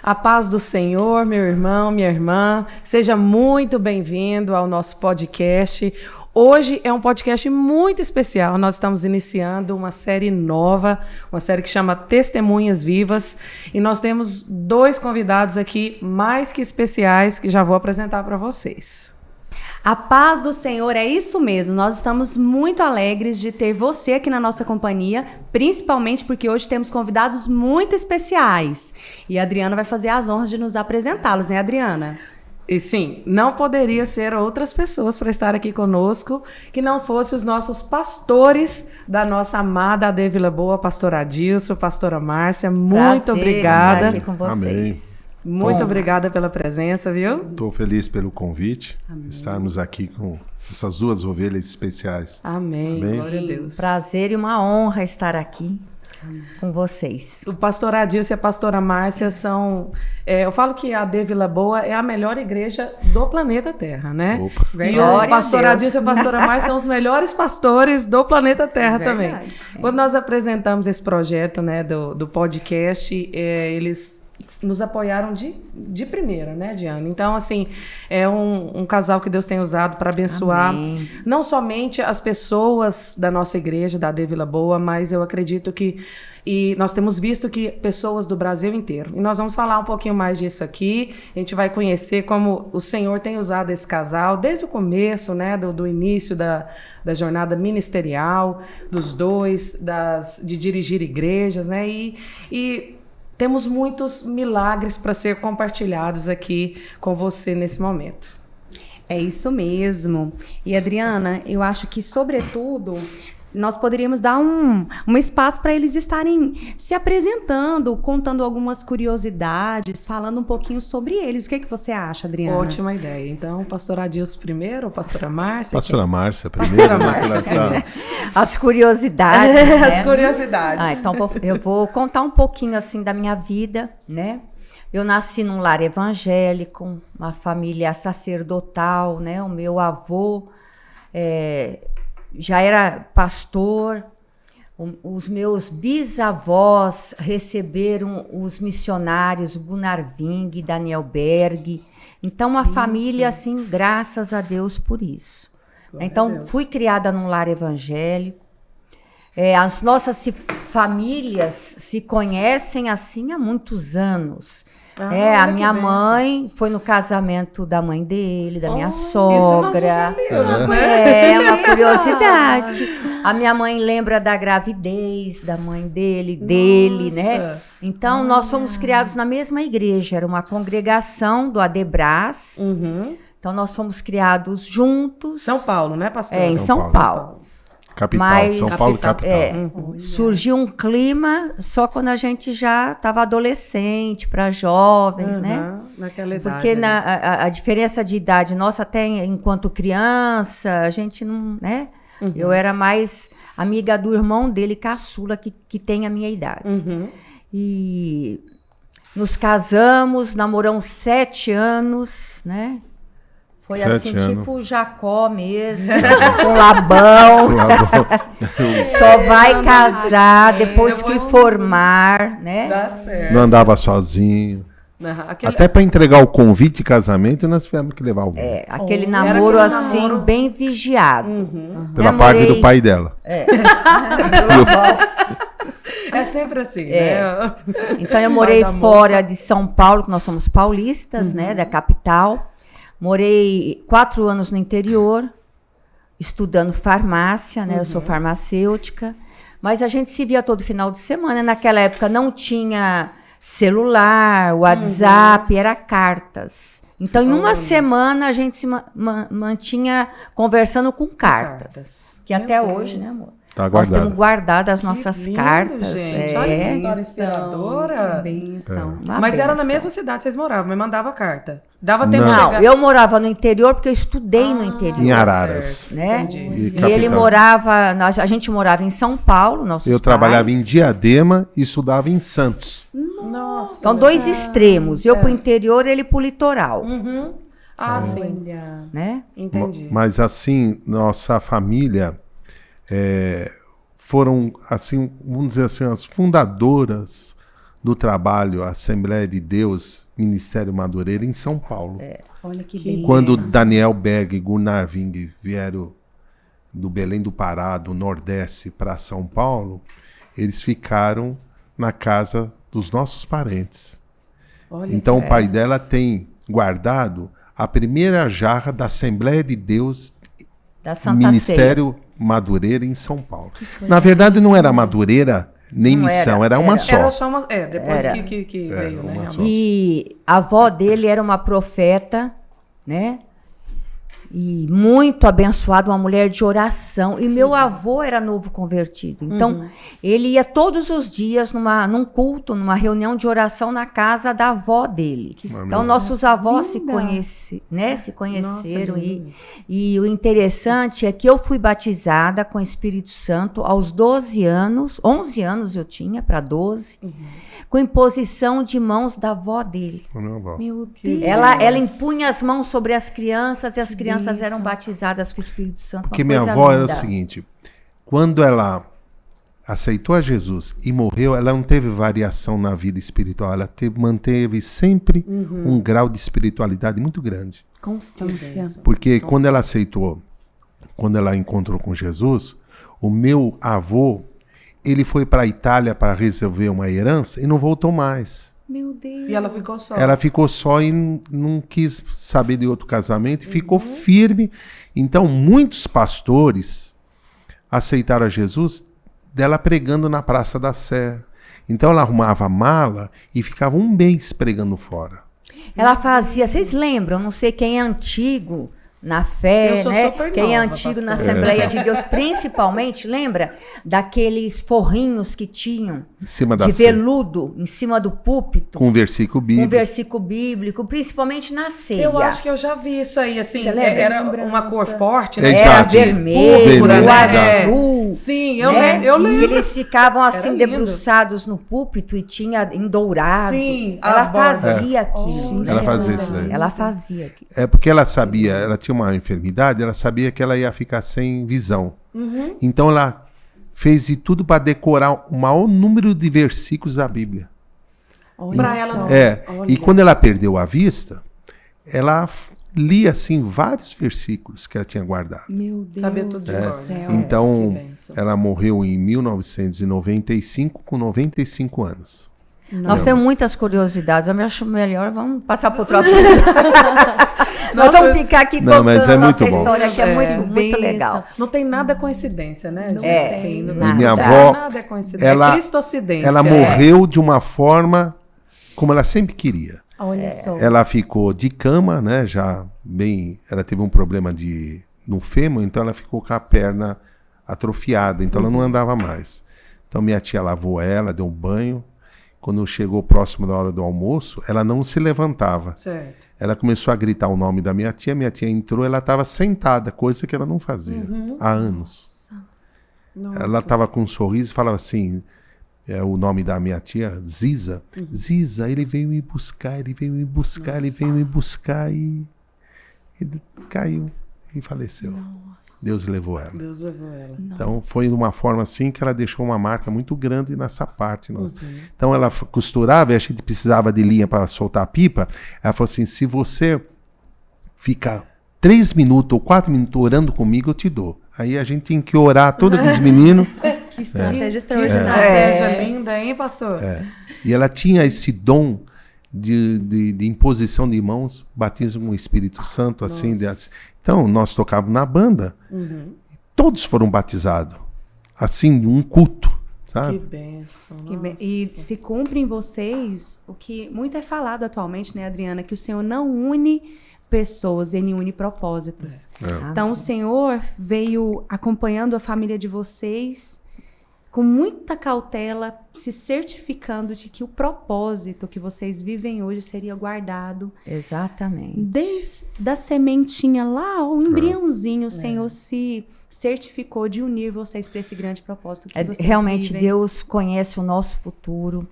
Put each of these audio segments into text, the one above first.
A paz do Senhor, meu irmão, minha irmã. Seja muito bem-vindo ao nosso podcast. Hoje é um podcast muito especial. Nós estamos iniciando uma série nova, uma série que chama Testemunhas Vivas. E nós temos 2 convidados aqui mais que especiais que já vou apresentar para vocês. A paz do Senhor, é isso mesmo. Nós estamos muito alegres de ter você aqui na nossa companhia, principalmente porque hoje temos convidados muito especiais. E a Adriana vai fazer as honras de nos apresentá-los, né, Adriana? E sim, não poderia ser outras pessoas para estar aqui conosco que não fossem os nossos pastores da nossa amada AD Vila Boa, pastor Adilson, pastora Márcia. Muito Prazer obrigada. Estar aqui com vocês. Amém. Muito obrigada pela presença, viu? Estou feliz pelo convite, estarmos aqui com essas 2 ovelhas especiais. Amém. Amém. Glória a Deus. Prazer e uma honra estar aqui com vocês. O pastor Adilson e a pastora Márcia são... eu falo que a AD Vila Boa é a melhor igreja do planeta Terra, né? Opa. E Glória o pastor a Deus. Adilson e a pastora Márcia são os melhores pastores do planeta Terra também. Quando nós apresentamos esse projeto, né, do podcast, eles nos apoiaram de primeira, né, Diana? Então, assim, é um casal que Deus tem usado para abençoar Amém. não somente as pessoas da nossa igreja, da AD Vila Boa, mas eu acredito que e nós temos visto que pessoas do Brasil inteiro. E nós vamos falar um pouquinho mais disso aqui. A gente vai conhecer como o Senhor tem usado esse casal desde o começo, né, do início da jornada ministerial, dos dois, de dirigir igrejas, né? E temos muitos milagres para ser compartilhados aqui com você nesse momento. É isso mesmo. E, Adriana, eu acho que, sobretudo, nós poderíamos dar um espaço para eles estarem se apresentando, contando algumas curiosidades, falando um pouquinho sobre eles. O que você acha, Adriana? Ótima ideia. Então, pastor Adilson primeiro, ou pastora Márcia? Pastora Márcia primeiro. Pastora Márcia primeiro. As curiosidades, né? As curiosidades. Então eu vou contar um pouquinho assim da minha vida, né? Eu nasci num lar evangélico, uma família sacerdotal, né? O meu avô já era pastor. Os meus bisavós receberam os missionários Gunnar Ving, Daniel Berg. Então, uma família, assim, graças a Deus por isso. Glória a Então, Deus. fui criada num lar evangélico. As nossas famílias se conhecem assim há muitos anos. A olha que minha bênção. mãe foi no casamento da mãe dele, da minha Isso nós sogra. não sabíamos, né? É uma curiosidade. A minha mãe lembra da gravidez da mãe dele, né? Nossa. Então, nós fomos criados na mesma igreja. Era uma congregação do Adebras. Uhum. Então, nós fomos criados juntos. São Paulo, né, pastor? Em São São Paulo. Paulo. Capital, Mas- São Paulo capital. Surgiu um clima só quando a gente já estava adolescente, para jovens, né? Uhum, naquela idade. Porque né? a diferença de idade nossa, até enquanto criança, a gente não, né? Eu era mais amiga do irmão dele, caçula, que tem a minha idade. Uhum. E nos casamos, namoramos 7 anos, né? Foi 7 assim, anos. tipo Jacó mesmo, com Labão. Só vai casar depois que formar, né? Dá certo. Não andava sozinho. Até para entregar o convite de casamento, nós tivemos que levar alguém. Aquele Era namoro aquele assim, namoro. bem vigiado. Pela Namorei- parte do pai dela. É sempre assim, né? Então eu morei Pai da fora moça. de São Paulo, que nós somos paulistas, né, da capital. Morei 4 anos no interior, estudando farmácia, né? Eu sou farmacêutica. Mas a gente se via todo final de semana. Naquela época não tinha celular, WhatsApp, era cartas. Então, em uma semana, a gente se mantinha conversando com cartas. Que Meu até Deus. hoje, né, amor? Tá Nós guardada. temos guardado as nossas Que lindo, cartas. gente. Olha que história inspiradora. Que bênção. Uma Mas era na benção. mesma cidade que vocês moravam, mas mandava carta. Dava tempo de Não. Não, chegar. eu morava no interior porque eu estudei no interior. Em Araras. Né? Entendi. E E ele capital. morava, a gente morava em São Paulo, nossos Eu pais. trabalhava em Diadema e estudava em Santos. Nossa. Então, 2 extremos. Eu pro interior, ele pro litoral. Uhum. Ah, sim. Olha. Né? Entendi. Mas assim, nossa família foram, assim, vamos dizer assim, as fundadoras do trabalho Assembleia de Deus, Ministério Madureira, em São Paulo. Olha que beleza. Quando Daniel Berg e Gunnar Ving vieram do Belém do Pará, do Nordeste, para São Paulo, eles ficaram na casa dos nossos parentes. Olha, então o pai dela tem guardado a primeira jarra da Assembleia de Deus, Da Santa Ministério Madureira, em São Paulo. Na verdade, não era Madureira nem Não missão, era uma só. Era só uma. Depois Era. que veio, né? uma realmente. só. E a avó dele era uma profeta, né? E muito abençoada, uma mulher de oração. E meu avô era novo convertido. Então, ele ia todos os dias num culto, numa reunião de oração na casa da avó dele. Então, nossos avós se conheceram. E o interessante é que eu fui batizada com o Espírito Santo aos 12 anos. 11 anos eu tinha, para 12. Com imposição de mãos da avó dele. Minha avó. Meu Deus. Ela impunha as mãos sobre as crianças e as crianças eram batizadas com o Espírito Santo. Porque minha avó era o seguinte, quando ela aceitou a Jesus e morreu, ela não teve variação na vida espiritual, ela manteve sempre um grau de espiritualidade muito grande. Constância. Porque quando ela aceitou, quando ela encontrou com Jesus, o meu avô, ele foi para a Itália para resolver uma herança e não voltou mais. Meu Deus. E ela ficou só. Ela ficou só e não quis saber de outro casamento e ficou firme. Então, muitos pastores aceitaram a Jesus dela pregando na Praça da Sé. Então, ela arrumava a mala e ficava um mês pregando fora. Ela fazia, vocês lembram, não sei quem é antigo na fé, Eu sou né? super Quem é nova, antigo pastor. na Assembleia de Deus, principalmente, lembra daqueles forrinhos que tinham Em cima da de ceia. veludo em cima do púlpito, Com um versículo um bíblico. versículo bíblico, principalmente na ceia. Eu acho que eu já vi isso aí, assim, Você lembra? era uma cor forte, né? Exato. Era vermelho, Púrpura, Vermelho, né? azul. Sim, né? eu lembro. Que eles ficavam assim lindo. debruçados no púlpito e tinha em dourado. Sim, ela as bordas. fazia aquilo. Ela fazia isso daí. Ela fazia aquilo. É porque ela sabia, ela tinha uma enfermidade, ela sabia que ela ia ficar sem visão. Então ela fez de tudo para decorar o maior número de versículos da Bíblia. Pra ela. E quando ela perdeu a vista, ela lia assim vários versículos que ela tinha guardado. Meu Deus Sabia tudo de do cor. céu. Então, que bênção. ela morreu em 1995 com 95 anos. Nós temos muitas curiosidades. Eu me acho melhor, vamos passar para outro assunto. Nós vamos ficar aqui Não, contando mas é a nossa muito bom. história, que é muito, muito Bênção. legal. Não tem nada coincidência, né? Gente? É, Assim, não nada. E minha nada, avó, nada é coincidência. ela- É cristocidência. Ela morreu de uma forma como ela sempre queria. Olha só. Ela ficou de cama, né? Já bem. Ela teve um problema no fêmur, então ela ficou com a perna atrofiada, então ela não andava mais. Então minha tia lavou ela, deu um banho. Quando chegou próximo da hora do almoço, ela não se levantava. Certo. Ela começou a gritar o nome da minha tia entrou, ela estava sentada, coisa que ela não fazia há anos. Nossa. Ela estava com um sorriso e falava assim, o nome da minha tia, Ziza. Ziza, ele veio me buscar, ele veio me buscar, ele veio me buscar e ele caiu e faleceu. Deus levou ela. Deus levou ela. Então foi de uma forma assim que ela deixou uma marca muito grande nessa parte. Então ela costurava e a gente precisava de linha para soltar a pipa. Ela falou assim, se você ficar 3 minutos ou 4 minutos orando comigo, eu te dou. Aí a gente tem que orar todos os meninos. Que estratégia Que extraordinária. estratégia linda, hein, pastor? E ela tinha esse dom de imposição de mãos, batismo com o Espírito Santo, assim. Então, nós tocávamos na banda, todos foram batizados, assim, um culto, sabe? Que bênção. E se cumpre em vocês o que muito é falado atualmente, né, Adriana? Que o Senhor não une pessoas, ele une propósitos. Então, o Senhor veio acompanhando a família de vocês com muita cautela, se certificando de que o propósito que vocês vivem hoje seria guardado. Exatamente. Desde a sementinha lá, o embriãozinho, o Senhor se certificou de unir vocês para esse grande propósito que vocês Realmente, vivem. Deus conhece o nosso futuro,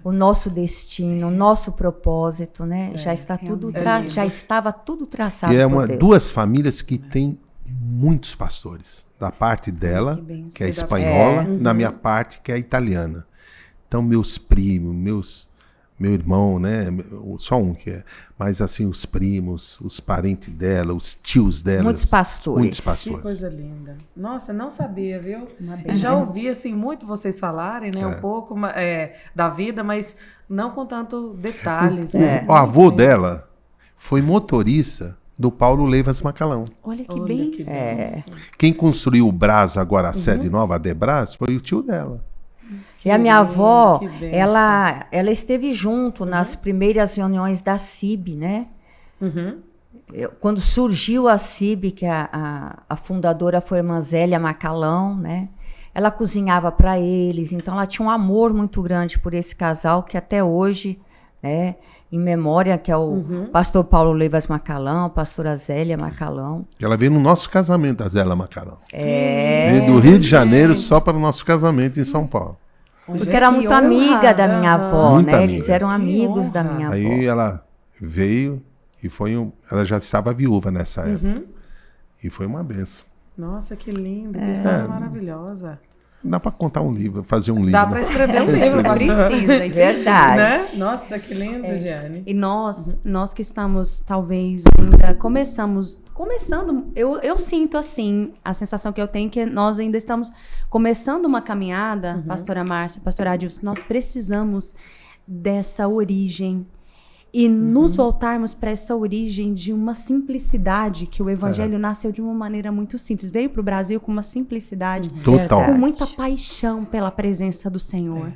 o nosso destino, o nosso propósito, né? Já está tudo já estava tudo traçado E é por Deus. 2 famílias que têm muitos pastores. Da parte dela, que é espanhola, e na minha parte, que é italiana. Então, meus primos, meu irmão, né? Só um que é. Mas, assim, os primos, os parentes dela, os tios dela. Muitos pastores. Muitos Que pastores. coisa linda. Nossa, não sabia, viu? Eu já ouvi, assim, muito vocês falarem, né? Um pouco da vida, mas não com tanto detalhes, né? O avô dela foi motorista do Paulo Leivas Macalão. Olha que Olha bem. que benção. Quem construiu o Brás, agora a sede nova, a Debras, foi o tio dela. E a minha avó, que bênção. ela esteve junto nas primeiras reuniões da CIB, né? Quando surgiu a CIB, que a fundadora foi a irmã Zélia Macalão, né? Ela cozinhava para eles, então ela tinha um amor muito grande por esse casal, que até hoje, né, em memória, que é o pastor Paulo Leivas Macalão, a pastora Zélia Macalão. Ela veio no nosso casamento, a Zélia Macalão. É. Veio do Rio de Janeiro só para o nosso casamento em São Paulo. Porque era Que muito honra. amiga da minha avó, Muita né? amiga. Eles eram amigos da honra. minha avó. Aí ela veio e ela já estava viúva nessa época. E foi uma benção. Nossa, que lindo, que história maravilhosa. Dá para contar um livro, fazer um livro. Dá para escrever um livro, pastor. Precisa, Verdade. Né? Nossa, que lindo, Diane. E nós que estamos talvez ainda começando, eu sinto assim, a sensação que eu tenho que nós ainda estamos começando uma caminhada, pastora Márcia, pastor Adilson, nós precisamos dessa origem e nos voltarmos para essa origem de uma simplicidade, que o evangelho nasceu de uma maneira muito simples, veio para o Brasil com uma simplicidade, Total. com muita paixão pela presença do Senhor.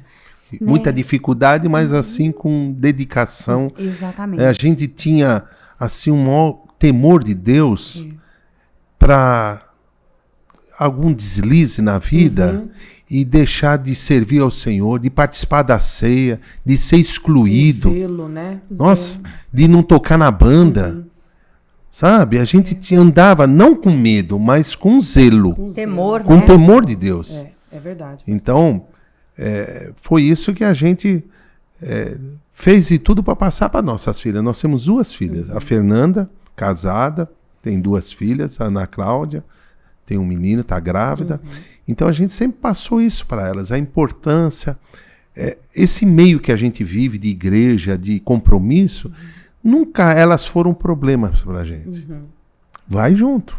Muita dificuldade, mas assim com dedicação. Exatamente. A gente tinha assim um maior temor de Deus para algum deslize na vida e deixar de servir ao Senhor, de participar da ceia, de ser excluído. O zelo, né? O Nossa, zelo. de não tocar na banda. Sabe? A gente andava não com medo, mas com zelo, Com Temor, com né? temor de Deus. É verdade. Então, foi isso que a gente fez de tudo para passar para nossas filhas. Nós temos 2 filhas. A Fernanda, casada, tem 2 filhas, a Ana Cláudia, tem um menino, está grávida. Então, a gente sempre passou isso para elas, a importância. Esse meio que a gente vive de igreja, de compromisso, nunca elas foram problemas para a gente. Vai junto.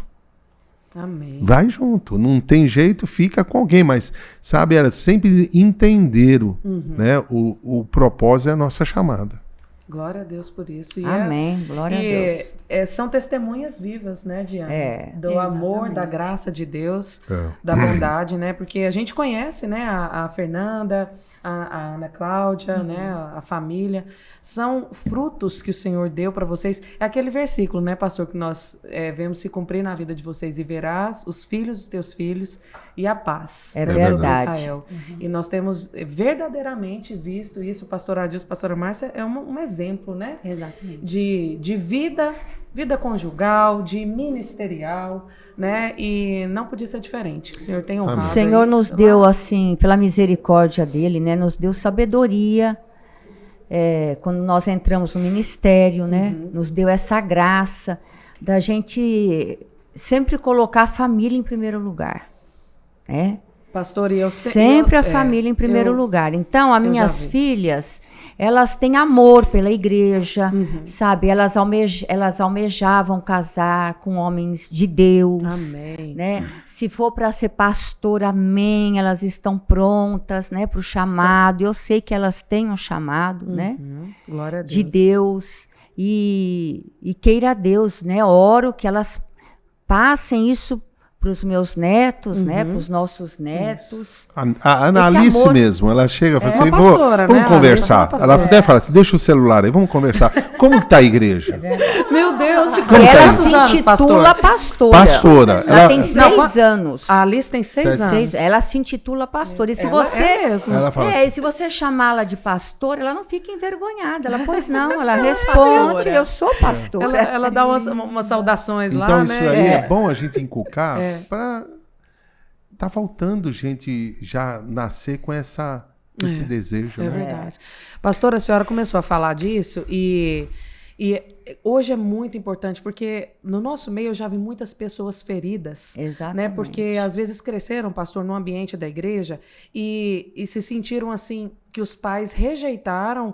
Amém. Vai junto, não tem jeito, fica com alguém, mas, sabe, elas sempre entenderam, né, o propósito é a nossa chamada. Glória a Deus por isso. E Amém, glória a Deus. São testemunhas vivas, né, Diane? Do amor, da graça de Deus, da bondade, né? Porque a gente conhece, né, a Fernanda, a Ana Cláudia, né, a família. São frutos que o Senhor deu para vocês. É aquele versículo, né, pastor, que nós vemos se cumprir na vida de vocês. E verás os filhos dos teus filhos e a paz. É sobre verdade. Israel. E nós temos verdadeiramente visto isso. O pastor Adilson, a pastora Márcia, é um exemplo, né? Exatamente. De vida conjugal, de ministerial, né? E não podia ser diferente. O Senhor tem honrado. O Senhor aí, nos deu, assim, pela misericórdia dele, né? Nos deu sabedoria. Quando nós entramos no ministério, né? Nos deu essa graça da gente sempre colocar a família em primeiro lugar, né? Pastor, e eu Sempre a família em primeiro lugar. Então, as minhas filhas, elas têm amor pela igreja, sabe? Elas almejavam casar com homens de Deus. Amém. Né? Se for para ser pastor, amém. Elas estão prontas, né, para o chamado. Eu sei que elas têm um chamado, né? Glória a Deus. De Deus. E queira Deus, né? Oro que elas passem isso para os meus netos, né? Para os nossos netos. A Ana Esse Alice amor- mesmo, ela chega e fala assim, uma pastora, vamos né? conversar. Ela é uma Ela pastora. até fala assim, deixa o celular aí, vamos conversar. Como que tá a igreja? Meu Deus! E que ela é se Quantos anos, intitula pastora. Pastora. Ela tem Não, 6 quantos? anos. A Alice tem 6 Sete. anos. Ela se intitula pastora. E se Ela você é mesmo. Ela fala e assim, se você chamá-la de pastora, ela não fica envergonhada. Ela, pois não, ela responde, pastora. eu sou pastora. Ela dá umas saudações então lá, isso né? aí é bom a gente inculcar para... Tá faltando gente já nascer com esse desejo, É né? verdade. Pastora, a senhora começou a falar disso e hoje é muito importante, porque no nosso meio eu já vi muitas pessoas feridas. Exatamente. Né? Porque às vezes cresceram, pastor, no ambiente da igreja e se sentiram assim, que os pais rejeitaram,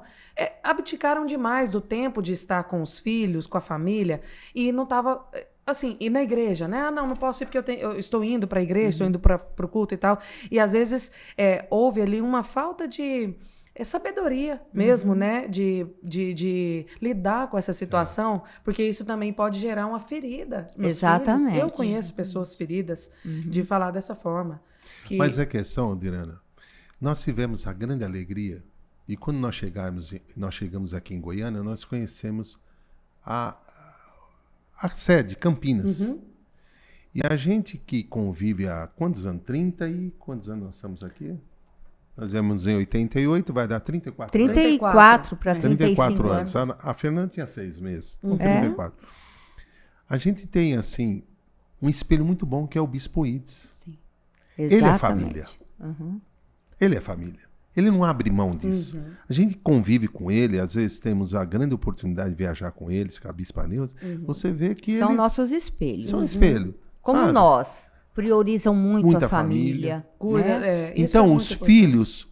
abdicaram demais do tempo de estar com os filhos, com a família, e não estava... Assim, e na igreja, né? Não posso ir porque eu estou indo para a igreja, estou indo para o culto e tal. E às vezes houve ali uma falta de sabedoria mesmo, né? De lidar com essa situação, porque isso também pode gerar uma ferida nos Exatamente. filhos. Eu conheço pessoas feridas de falar dessa forma. Mas a questão, Dirana, nós tivemos a grande alegria, e quando nós chegamos aqui em Goiânia, nós conhecemos a sede, Campinas. E a gente que convive há quantos anos? 30 e... Quantos anos nós estamos aqui? Nós viemos em 88, vai dar 34 anos. 34 para 35 34 anos. anos. A Fernanda tinha 6 meses. 34. A gente tem, assim, um espelho muito bom que é o Bispo Ides. Sim. Ele é família. Ele é família. Ele não abre mão disso. A gente convive com ele, às vezes temos a grande oportunidade de viajar com eles, com a Bispa Neuza. Você vê que São nossos espelhos. são espelho. Como sabe? nós. Priorizam muito Muita a família. Cuida, né? isso é Então, muito os importante. filhos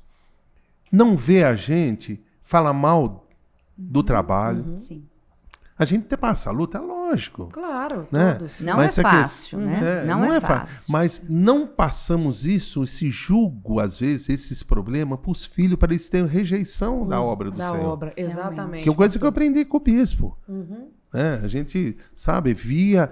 não vê a gente falar mal do trabalho. Sim. A gente até passa a luta, é lógico. Claro, Né? todos. Não Mas é é que- fácil, né? Não é fácil. Mas não passamos esse julgo, às vezes, esses problemas para os filhos, para eles terem rejeição da obra do Da Senhor. obra, exatamente. Que é uma coisa que eu aprendi com o bispo. A gente, sabe, via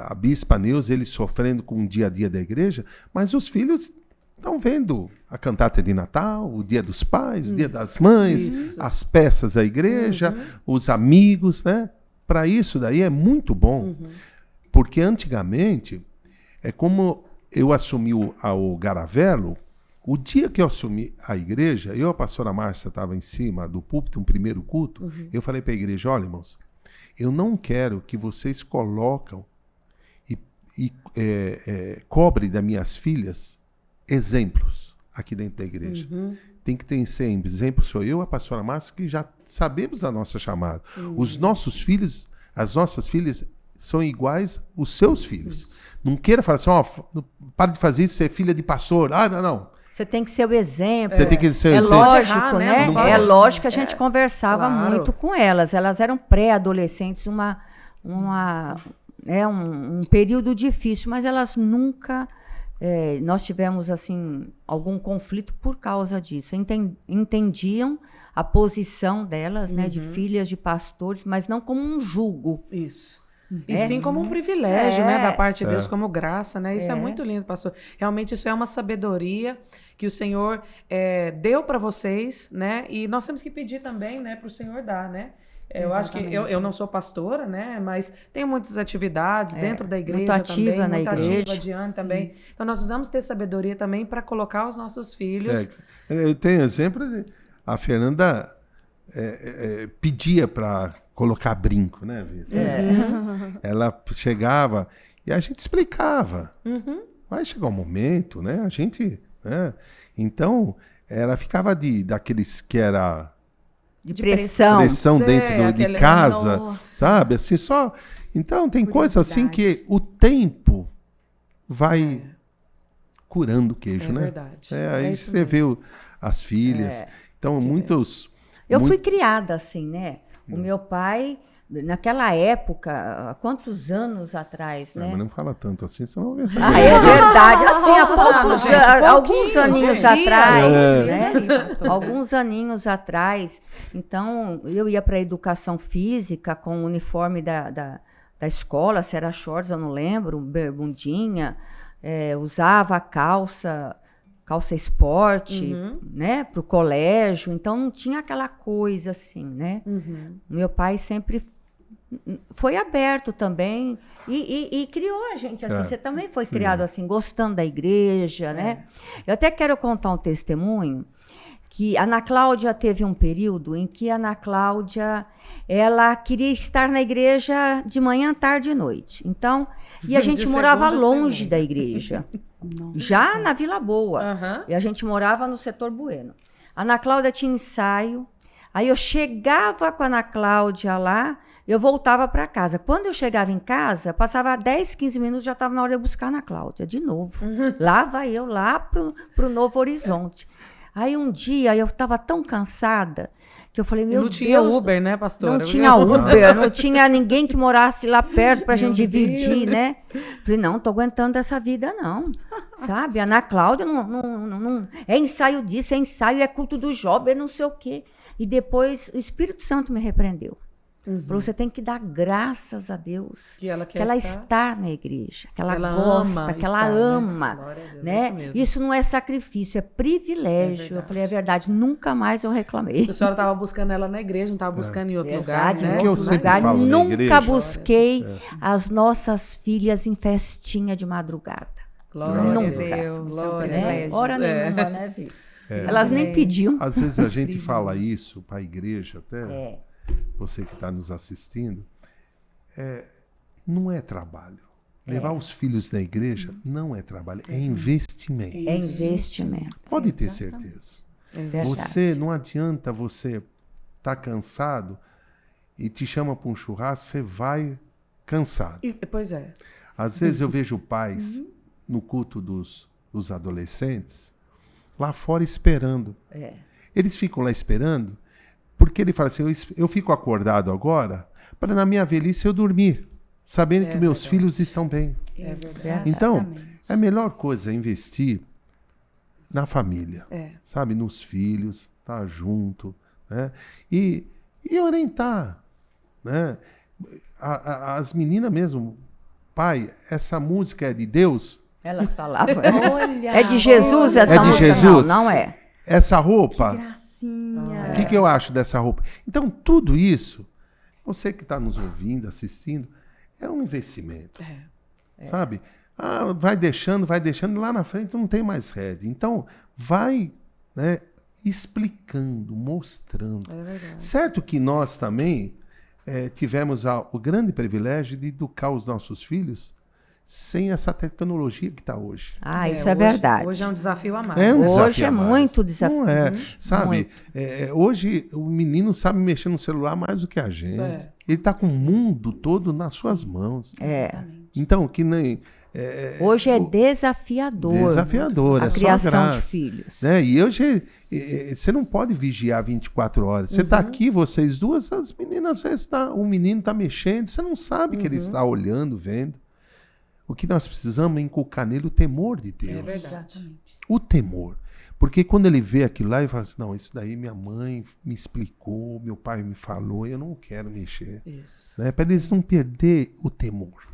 a Bispa Neuza, ele sofrendo com o dia a dia da igreja, mas os filhos estão vendo a cantata de Natal, o Dia dos Pais, o Dia das Mães, as peças da igreja, os amigos, né? Para isso daí é muito bom. Porque antigamente, é como eu assumi o Garavelo, o dia que eu assumi a igreja, a pastora Márcia estava em cima do púlpito, um primeiro culto, eu falei para a igreja, olha, irmãos, eu não quero que vocês colocam e cobrem das minhas filhas exemplos aqui dentro da igreja. Tem que ter sempre exemplo, sou eu, a pastora Márcia, que já sabemos da nossa chamada. Os nossos filhos, as nossas filhas são iguais aos seus filhos. Não queira falar assim, para de fazer isso, você é filha de pastor. Não. Você tem que ser o exemplo. Você tem que ser o É exemplo. lógico, Errar, né? né? Não pode- É lógico que a gente conversava claro. muito com elas. Elas eram pré-adolescentes, um período difícil, mas elas nunca... nós tivemos assim algum conflito por causa disso. Entendiam a posição delas, né, de filhas de pastores, mas não como um julgo. Isso. E sim como um privilégio, né, da parte de Deus, É. como graça, né? Isso é muito lindo, pastor. Realmente isso é uma sabedoria que o Senhor deu para vocês, né? E nós temos que pedir também, né, para o Senhor dar, né? Eu acho que eu não sou pastora, né? Mas tenho muitas atividades dentro da igreja muito ativa também, na muito igreja. ativa adiante também. Então nós precisamos ter sabedoria também para colocar os nossos filhos. Eu tenho exemplo, a Fernanda pedia para colocar brinco, né, Vê? Ela chegava e a gente explicava. Vai chegar um momento, né? A gente, né? Então, ela ficava daqueles que era De pressão. pressão Sei, dentro de aquele- casa, Nossa. sabe? Assim, só. Então, tem coisas assim que o tempo vai curando o queijo, É né? verdade. Aí É isso você mesmo. vê as filhas. Então, muitos. Eu fui criada assim, né? O meu pai, naquela época, há quantos anos atrás, Não, né? mas não fala tanto assim, senão vai ver. Ah, é verdade. Assim, há Poucos anos, gente, alguns pouquinho, aninhos gente. atrás, Dias, né? dias aí, pastor. Alguns aninhos atrás. Então, eu ia para a educação física com o uniforme da escola, se era shorts, eu não lembro, bermudinha, usava calça esporte, né, para o colégio. Então, não tinha aquela coisa assim, né? Meu pai sempre foi aberto também e criou a gente assim. Você também foi criado assim, gostando da igreja, né? Eu até quero contar um testemunho que a Ana Cláudia teve um período em que a Ana Cláudia ela queria estar na igreja de manhã, tarde e noite. Então, e a gente De morava segunda a longe segunda. da igreja. Já na Vila Boa. Aham. E a gente morava no setor Bueno. A Ana Cláudia tinha ensaio. Aí eu chegava com a Ana Cláudia lá, eu voltava para casa. Quando eu chegava em casa, passava 10, 15 minutos, já estava na hora de eu buscar a Ana Cláudia, de novo. Lá vai eu, lá pro Novo Horizonte. Aí um dia eu estava tão cansada que eu falei, meu Deus... Não tinha Uber, né, pastora? Não tinha Uber, não tinha ninguém que morasse lá perto para a gente dividir, né? Falei, não tô aguentando essa vida, não. Sabe? A Ana Cláudia não... É ensaio disso, é ensaio, é culto do jovem, é não sei o quê. E depois o Espírito Santo me repreendeu. Falou, você tem que dar graças a Deus Que ela quer que ela estar. está na igreja, que ela Ela gosta, ama que ela estar, né? ama. Glória a Deus, Né? é isso mesmo. Isso não é sacrifício, é privilégio. Eu falei, é verdade, nunca mais eu reclamei. A senhora estava buscando ela na igreja, não estava buscando em outro Verdade, lugar, né? O que eu outro sempre lugar. falo na Nunca igreja. busquei as nossas filhas em festinha de madrugada. Glória a Nunca. Deus. Glória a Né? Deus. Hora nenhuma, né, Vi? Elas nem pediam. Às vezes a gente fala isso para a igreja, até você que está nos assistindo, não é trabalho. Levar os filhos da igreja não é trabalho, é investimento. É investimento. Pode ter certeza. Verdade. Você, não adianta você estar cansado e te chama para um churrasco, você vai cansado. Pois é. Às vezes eu vejo pais no culto dos adolescentes lá fora esperando. Eles ficam lá esperando porque ele fala assim, eu fico acordado agora para na minha velhice eu dormir, sabendo que meus filhos estão bem. É verdade. Então, a melhor coisa é investir na família, sabe? Nos filhos, estar junto, né? E orientar, né? As meninas mesmo, pai, essa música é de Deus? Elas falavam. Olha, É de Jesus essa É de música? Jesus? Não, não é. Essa roupa, gracinha. o que eu acho dessa roupa? Então, tudo isso, você que está nos ouvindo, assistindo, é um investimento, sabe? Vai deixando, lá na frente não tem mais rede. Então, vai, né, explicando, mostrando. É verdade. Certo que nós também tivemos o grande privilégio de educar os nossos filhos sem essa tecnologia que está hoje. Isso é verdade. Hoje é um desafio a mais. É um desafio Hoje é a mais. muito desafio. Não é, sabe? Muito. Hoje o menino sabe mexer no celular mais do que a gente. Ele está com o mundo todo nas suas mãos. Então, que nem... Hoje é desafiador. Desafiador, a é só criação graça, de filhos. né? E hoje você não pode vigiar 24 horas. Você está aqui, vocês duas, as meninas, às vezes o menino está mexendo, você não sabe que ele está olhando, vendo. O que nós precisamos é inculcar nele o temor de Deus. É verdade. O temor. Porque quando ele vê aquilo lá, ele fala assim, não, isso daí minha mãe me explicou, meu pai me falou, eu não quero mexer. Isso. Né? Para eles não perder o temor.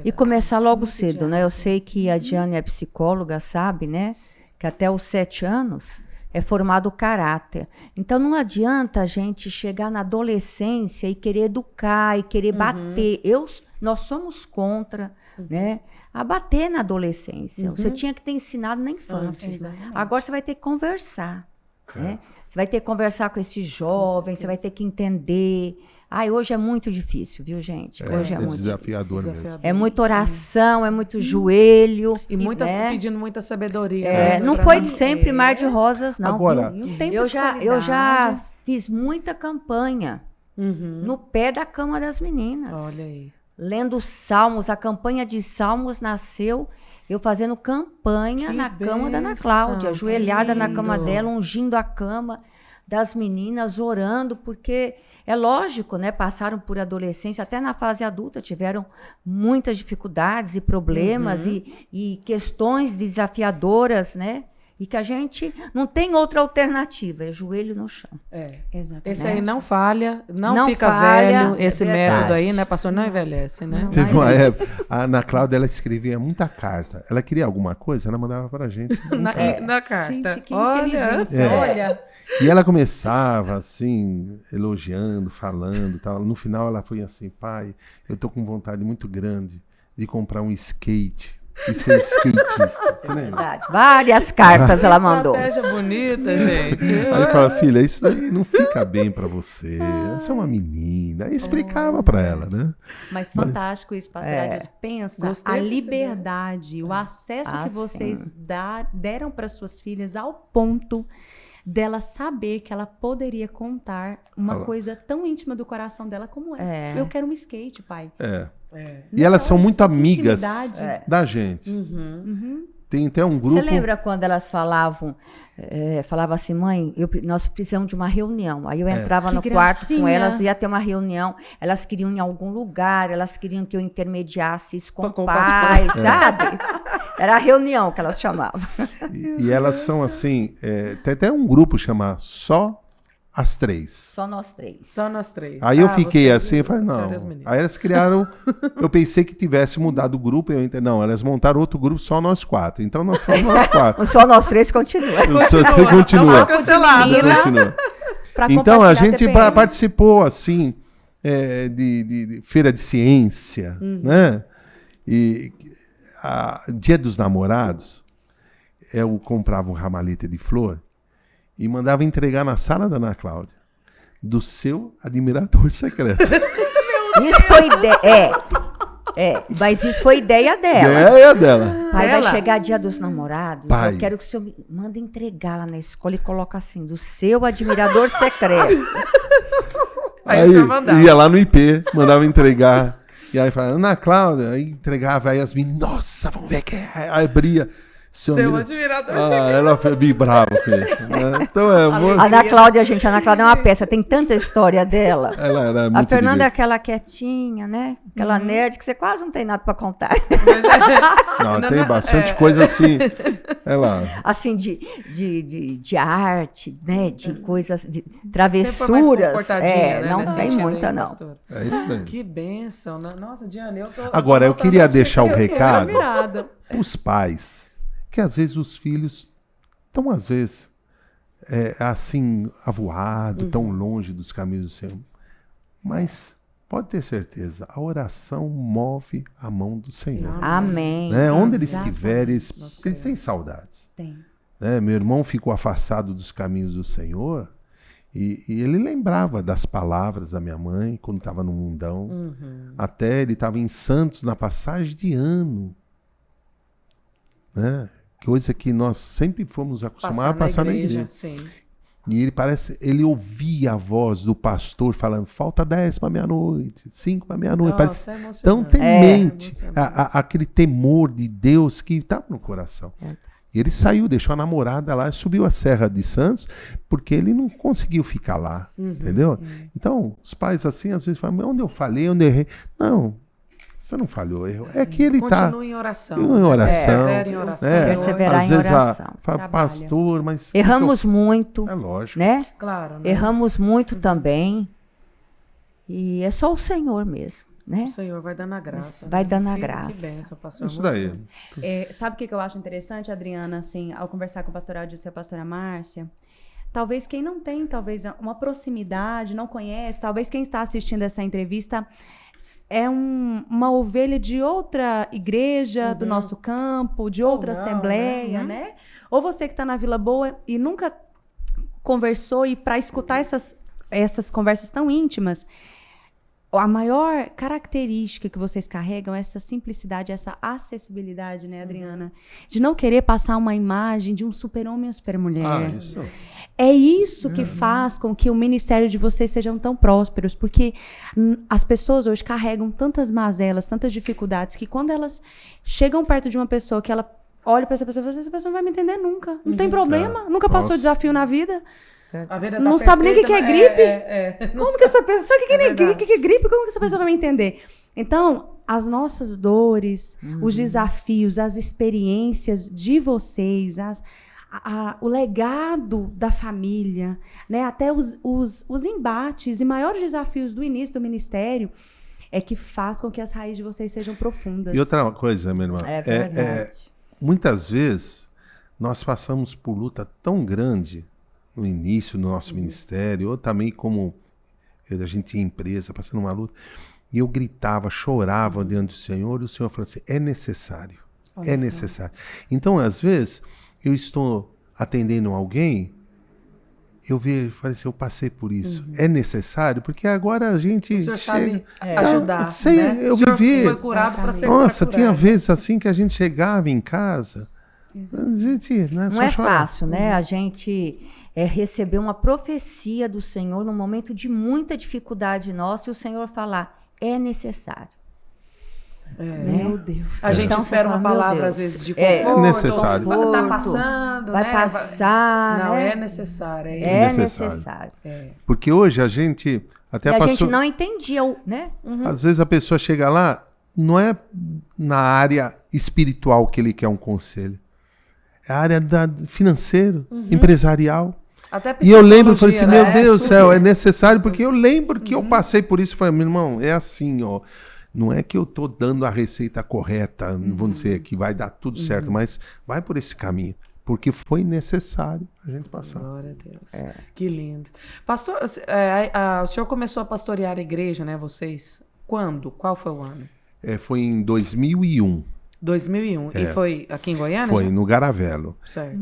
E começar logo cedo, né? Eu sei que a Diane é psicóloga, sabe, né? Que até os 7 anos é formado o caráter. Então não adianta a gente chegar na adolescência e querer educar e querer bater. Nós somos contra, né? A bater na adolescência. Você tinha que ter ensinado na infância. Agora você vai ter que conversar, né? Você vai ter que conversar com esse jovem, você vai ter que entender. Hoje é muito difícil, viu, gente? Hoje é muito desafiador difícil. mesmo. É muita oração, é muito joelho. E né? pedindo muita sabedoria. né? Não foi sempre mar de rosas, não. Agora, viu? E um tempo Eu de já qualidade. fiz muita campanha no pé da cama das meninas. Olha aí. Lendo salmos. A campanha de salmos nasceu eu fazendo campanha Que na cama da Ana bênção, Cláudia, que ajoelhada na lindo. cama dela, ungindo a cama das meninas, orando, porque é lógico, né? Passaram por adolescência, até na fase adulta, tiveram muitas dificuldades e problemas e questões desafiadoras, né? E que a gente não tem outra alternativa, é joelho no chão. Exatamente. Esse aí não falha, não fica falha, velho. Esse é verdade. método aí, né, pastor? Não envelhece, né? Teve uma época, a Ana Cláudia, ela escrevia muita carta. Ela queria alguma coisa, ela mandava pra gente. Na carta. Gente, que Olha, inteligência. Olha. E ela começava, assim, elogiando, falando, tal. No final ela foi assim, pai, eu tô com vontade muito grande de comprar um skate e ser skatista. Você lembra? Verdade. Várias cartas ela mandou. Estratégia bonita, gente. Aí fala, filha, isso daí não fica bem pra você. Você é uma menina. Aí explicava pra ela, né? Mas fantástico isso, pastor Deus. Pensa Gostei a desse liberdade, o acesso que sim. vocês deram para suas filhas ao ponto dela saber que ela poderia contar uma coisa tão íntima do coração dela como essa. Eu quero um skate, pai. E elas são muito amigas intimidade. da gente. tem até um grupo... Você lembra quando elas falavam assim, mãe, nós precisamos de uma reunião. Aí eu entrava no quarto com elas, ia ter uma reunião, elas queriam ir em algum lugar, elas queriam que eu intermediasse isso com o pai, sabe? Era a reunião que elas chamavam. E elas são assim, tem até um grupo chamado Só as Três. Só nós três. Só nós três. Aí eu fiquei assim, eu falei, não. Senhoras meninas. Aí elas criaram, eu pensei que tivesse mudado o grupo, não, elas montaram outro grupo, só nós 4. Então nós somos nós 4. Só nós 3 continua. Continua. Cancelado, né? Continua. Pra Então a compartilhar gente TPM. participou assim de feira de ciência, né? E Dia dos Namorados, eu comprava um ramalhete de flor e mandava entregar na sala da Ana Cláudia, do seu admirador secreto. Isso foi ideia. Mas isso foi ideia dela. É dela. Pai, vai Dela? chegar Dia dos Namorados. Pai. Eu quero que o senhor me manda entregar lá na escola e coloca assim, do seu admirador secreto. Aí o senhor mandava. Ia lá no IP, mandava entregar. E aí falava, Ana Cláudia, aí entregava, aí as meninas, nossa, vamos ver quem é. Aí abria. Seu admirador secreto. Ela vibrava com isso. Né? Então Ana Cláudia é uma peça, tem tanta história dela. ela era A muito Fernanda é divertida. aquela quietinha, né? Aquela nerd que você quase não tem nada pra contar. Não, tem bastante coisa assim. Ela. Assim, de arte, né? De coisas, de Sempre foi mais travessuras. comportadinha, né, Não nesse tem sentido muita, aí, não. pastor? É isso mesmo. Que bênção, né? Nossa, Diana, eu tô... Agora, eu queria deixar o recado Admirada. os pais, que às vezes os filhos estão, às vezes, assim, avoados, tão longe dos caminhos do Senhor. Mas pode ter certeza, a oração move a mão do Senhor. Amém. Né? Onde eles Exatamente. estiverem, eles têm saudades. Tem. Né? Meu irmão ficou afastado dos caminhos do Senhor e ele lembrava das palavras da minha mãe quando estava no mundão. Até ele estava em Santos na passagem de ano. Né? Coisa que nós sempre fomos acostumados a passar na igreja. Sim. E ele ouvia a voz do pastor falando, falta 10 para meia-noite, 5 para meia-noite. Nossa, é Então emocionante. tem mente, emocionante. aquele temor de Deus que estava no coração. E ele saiu, deixou a namorada lá, subiu a Serra de Santos, porque ele não conseguiu ficar lá, entendeu? Então, os pais assim, às vezes falam, mas onde eu falhei, onde eu errei? Não, você não falhou, errou. É que ele está Continua em oração. em oração. Persevera em oração. né? Perseverar Às em vezes oração. fala, Trabalha. pastor, mas... Erramos muito, É lógico. né? Claro, né? Erramos muito também. E é só o Senhor mesmo, né? O Senhor vai dando a graça. Vai dando a Que graça. bênção, pastor. Isso daí. Sabe o que eu acho interessante, Adriana, assim, ao conversar com o pastor Adilson e a pastora Márcia? Talvez quem não tem, talvez, uma proximidade, não conhece, talvez quem está assistindo essa entrevista é uma ovelha de outra igreja do nosso campo, de outra não, assembleia, né? Ou você que está na Vila Boa e nunca conversou e para escutar essas conversas tão íntimas, a maior característica que vocês carregam é essa simplicidade, essa acessibilidade, né, Adriana? De não querer passar uma imagem de um super-homem ou super-mulher. Isso. É isso que faz com que o ministério de vocês sejam tão prósperos, porque as pessoas hoje carregam tantas mazelas, tantas dificuldades, que quando elas chegam perto de uma pessoa que ela olha para essa pessoa e fala, essa pessoa não vai me entender nunca. Não tem problema, nunca passou Nossa. desafio na vida. A vida tá Não sabe nem o que perfeita, é gripe. Não Como que essa pessoa... Sabe o que, verdade. que é gripe? Como que essa pessoa vai me entender? Então, as nossas dores, os desafios, as experiências de vocês, o legado da família, né? Até os embates e maiores desafios do início do ministério é que faz com que as raízes de vocês sejam profundas. E outra coisa, minha irmã, É verdade. muitas vezes nós passamos por luta tão grande no início do nosso ministério, ou também como a gente tinha empresa, passando uma luta, e eu gritava, chorava diante do Senhor, e o Senhor falou assim, é necessário, é necessário. Então, às vezes, eu estou atendendo alguém, eu falei assim, eu passei por isso, é necessário, porque agora a gente O senhor chega... sabe ajudar, Sei, né? eu O senhor vivi. foi curado para ser Nossa, curado. tinha vezes assim que a gente chegava em casa, a gente, né, Não só é chorava. fácil, né? A gente receber uma profecia do Senhor num momento de muita dificuldade nossa e o Senhor falar, é necessário. Meu Deus. A gente Então, espera você uma fala, meu palavra, Deus. às vezes, de É conforto. necessário. Tá passando, Vai né? passar, Não, né? é necessário. É necessário. necessário. Porque hoje a gente... Até E a gente passou, não entendia, né? às vezes a pessoa chega lá, não é na área espiritual que ele quer um conselho. É a área financeiro, empresarial. Até E eu lembro, falei assim, psicologia, meu né? Deus do céu, é necessário, porque eu lembro que eu passei por isso. Falei, meu irmão, é assim, ó. Não é que eu tô dando a receita correta, não vou dizer que vai dar tudo certo, mas vai por esse caminho. Porque foi necessário a gente passar. Glória a Deus. Que lindo. Pastor, o senhor começou a pastorear a igreja, né, vocês? Quando? Qual foi o ano? Foi em 2001. 2001. E foi aqui em Goiânia? Foi já? no Garavelo. Certo.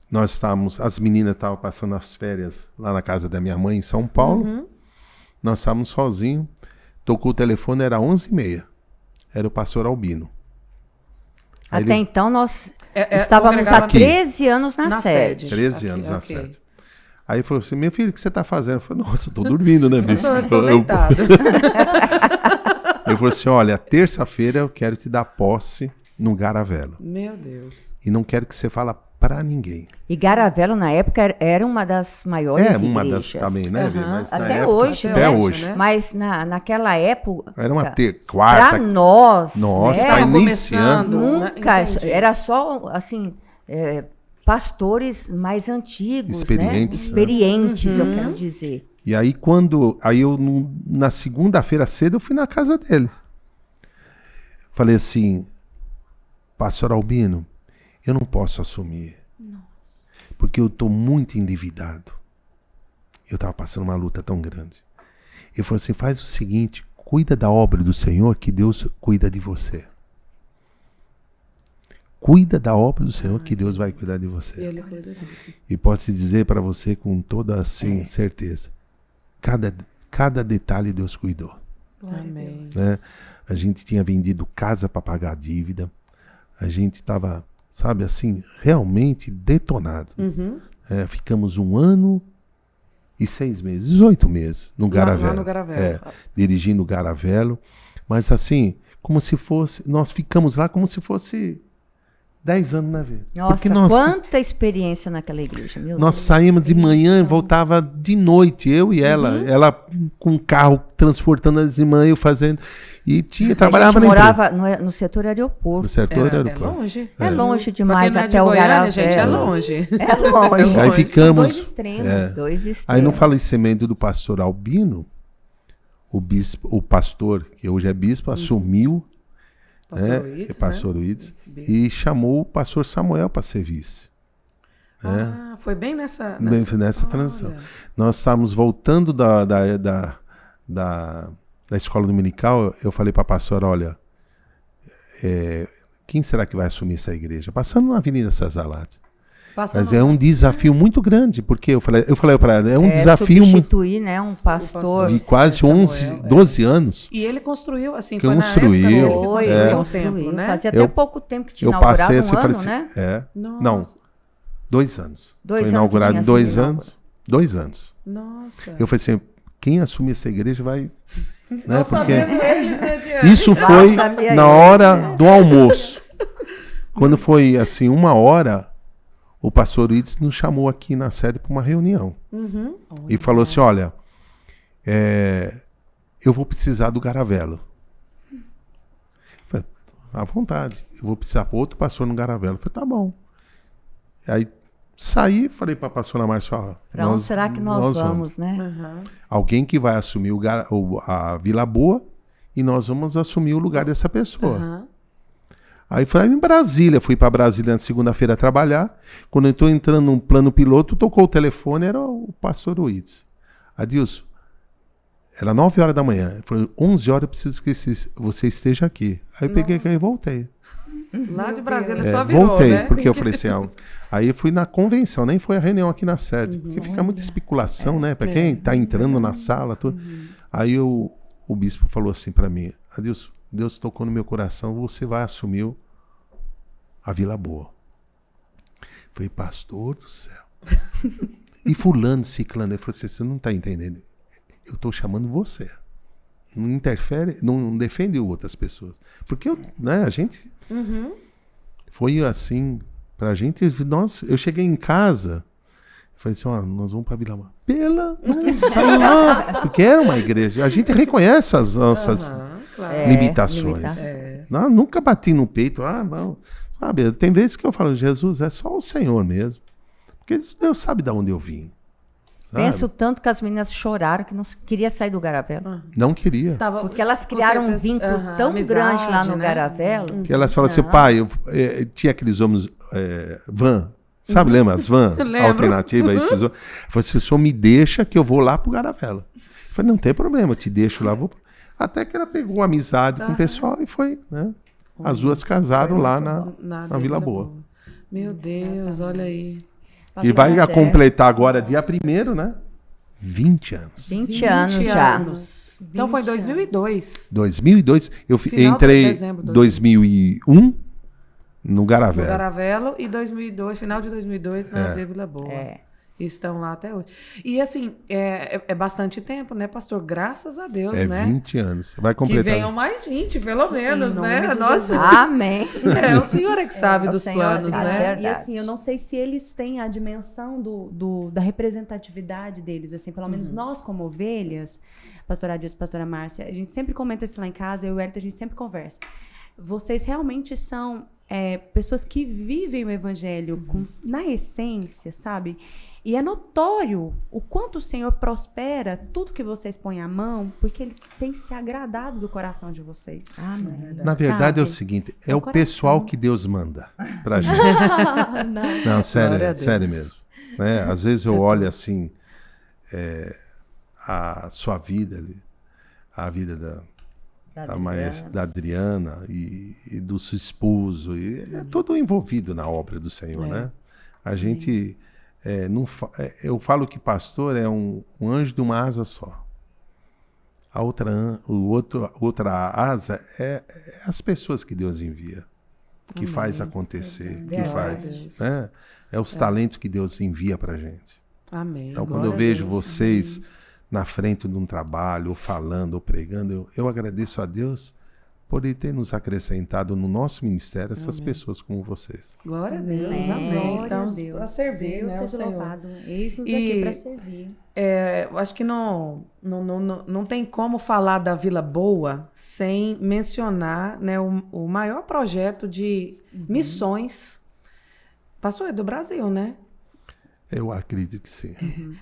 Nós estávamos, as meninas estavam passando as férias lá na casa da minha mãe em São Paulo. Nós estávamos sozinhos. Tocou o telefone, era 11h30. Era o pastor Albino. Aí Até ele- então nós É, estávamos congregava há aqui. 13 anos na, Na sede. sede. 13 Ok, anos na ok. sede. Aí ele falou assim, meu filho, o que você está fazendo? Eu falei, nossa, eu tô dormindo, né, bispo? Eu estou deitado. Ele falou assim, olha, terça-feira eu quero te dar posse no Garavelo. Meu Deus. E não quero que você fale pra ninguém. E Garavelo, na época, era uma das maiores É igrejas. uma das também, né, Bê? Mas na Até época- hoje, Até né? hoje. né? Mas naquela época, Era uma para quarta. nós, Nossa, né, tá Tava iniciando. começando. nunca, Entendi. era só, assim, pastores mais antigos, Experientes, né? né? Experientes, eu quero dizer. E aí na segunda-feira cedo eu fui na casa dele. Falei assim, pastor Albino, eu não posso assumir. Porque eu estou muito endividado. Eu estava passando uma luta tão grande. Ele falou assim, faz o seguinte, cuida da obra do Senhor que Deus cuida de você. Cuida da obra do Senhor que Deus vai cuidar de você. E ele cuida disso. E posso dizer para você com toda assim, certeza, cada detalhe Deus cuidou. Amém. Né? A gente tinha vendido casa para pagar a dívida. A gente estava, sabe assim, realmente detonado. Ficamos 1 ano e 6 meses, 18 meses no Garavelo. Lá no Garavelo. Dirigindo o Garavelo. Mas assim, como se fosse... Nós ficamos lá como se fosse 10 anos na vida. Nossa, Porque nós, quanta experiência naquela igreja, meu nós Deus. saímos de manhã e voltava de noite, eu e ela. Ela com um carro transportando as irmãs, eu fazendo. E trabalhava A gente na empresa. morava no setor No aeroporto. setor É aeroporto. longe. É longe Pra demais quem não é de até o Goiânia, Garavelo. gente, é longe. É longe. Aí longe. ficamos. Dois extremos. Dois extremos. Aí no falecimento do pastor Albino, o pastor, que hoje é bispo, assumiu, Pastor né, Uides, pastor né? Uides, Bispo. e chamou o pastor Samuel para ser vice. Ah, foi bem nessa Nessa transição. Nós estávamos voltando da escola dominical, eu falei para a pastora, olha, quem será que vai assumir essa igreja? Passando na Avenida Cesalat. Passando Mas é um desafio muito grande, porque eu falei para ela, é um desafio muito substituir, né, um pastor. de quase Samuel, 11, 12 anos. E ele construiu, assim, Construiu, foi na época Foi, dele que construiu. construiu o templo, né? Fazia até Eu- pouco tempo que tinha Eu passei inaugurado assim, um falei ano, assim, né? não, Nossa. 2 anos. 2 Foi anos inaugurado que em tinha 2 sido anos. 2 anos. Nossa. Eu falei assim, quem assumir essa igreja vai... Né, Não porque eles, né, Diana? isso foi sabia na eu. hora do almoço. Quando foi assim, 1h, o pastor Uides nos chamou aqui na sede para uma reunião. E falou assim, olha, eu vou precisar do Garavelo. Eu falei, à vontade. Eu vou precisar para outro pastor no Garavelo. Eu falei, tá bom. Aí saí, falei para a pastora Márcia, ó, Para onde será que nós vamos, né? Alguém que vai assumir a Vila Boa e nós vamos assumir o lugar dessa pessoa. Aí foi em Brasília, fui para Brasília na segunda-feira trabalhar. Quando eu estou entrando num plano piloto, tocou o telefone, era o pastor Uides. Adilson, era 9h da manhã. Ele falou, 11h eu preciso que você esteja aqui. Aí eu peguei e voltei. Lá de Brasília só virou, Voltei, né? porque eu falei assim, aí eu fui na convenção, nem foi a reunião aqui na sede, porque fica muita especulação, né? Para quem está entrando na sala, tudo. Aí o bispo falou assim para mim, Adilson, Deus tocou no meu coração, você vai assumir a Vila Boa. Falei, pastor do céu. E fulano, ciclano, ele falou assim, você não está entendendo. Eu estou chamando você. não interfere, não defende outras pessoas. Porque a gente foi assim, pra gente, eu cheguei em casa, falei assim, nós vamos pra Vila Boa. Não sai lá, porque era uma igreja. A gente reconhece as nossas limitações. Não, nunca bati no peito, não. Sabe, tem vezes que eu falo, Jesus, é só o Senhor mesmo. Porque Deus sabe de onde eu vim. Sabe? Penso tanto que as meninas choraram que não queria sair do Garavelo. Não queria. Porque elas criaram um vínculo tão grande lá no Garavelo. Que elas falam assim, pai, tinha aqueles homens van. Sabe, lembra as van alternativas? Eu falei assim, o senhor me deixa que eu vou lá pro Garavelo. Eu falei, não tem problema, eu te deixo lá. Até que ela pegou amizade com o pessoal e foi, né? As duas casaram lá na Vila Boa. Meu Deus, olha aí. E vai completar agora, dia 1º, né? 20 anos. 20 anos já. Então foi em 2002. 2002. Eu entrei em 2001 no Garavelo. No Garavelo e 2002, final de 2002 na Vila Boa. E estão lá até hoje. E assim, é bastante tempo, né, pastor? Graças a Deus, né? 20 anos. Vai completar. Que venham mais 20, pelo menos, né? Nossa. Amém. O Senhor é que sabe dos planos, né? E assim, eu não sei se eles têm a dimensão da representatividade deles, assim, pelo menos nós como ovelhas, pastora Adilson, pastora Márcia, a gente sempre comenta isso lá em casa, eu e o Hélio, a gente sempre conversa. Vocês realmente são pessoas que vivem o evangelho na essência, sabe? E é notório o quanto o Senhor prospera tudo que vocês põem à mão, porque Ele tem se agradado do coração de vocês. Na verdade é o seguinte, é o pessoal que Deus manda pra gente. Não, sério mesmo. Né? Às vezes eu olho assim, a sua vida ali, a vida da Adriana e do seu esposo, e é todo envolvido na obra do Senhor, né? A gente... eu falo que pastor é um anjo de uma asa só. A outra asa é as pessoas que Deus envia, que faz acontecer, que faz. Né? É os talentos que Deus envia pra gente. Amém. Então, quando eu vejo vocês na frente de um trabalho, ou falando, ou pregando, eu agradeço a Deus por ele ter nos acrescentado no nosso ministério essas pessoas como vocês. Glória a Deus, amém. Estamos para servir, Deus né, seja louvado. Eis-nos aqui para servir. Eu acho que não tem como falar da Vila Boa sem mencionar, né, o maior projeto de missões. Pastor, é do Brasil, né? Eu acredito que sim.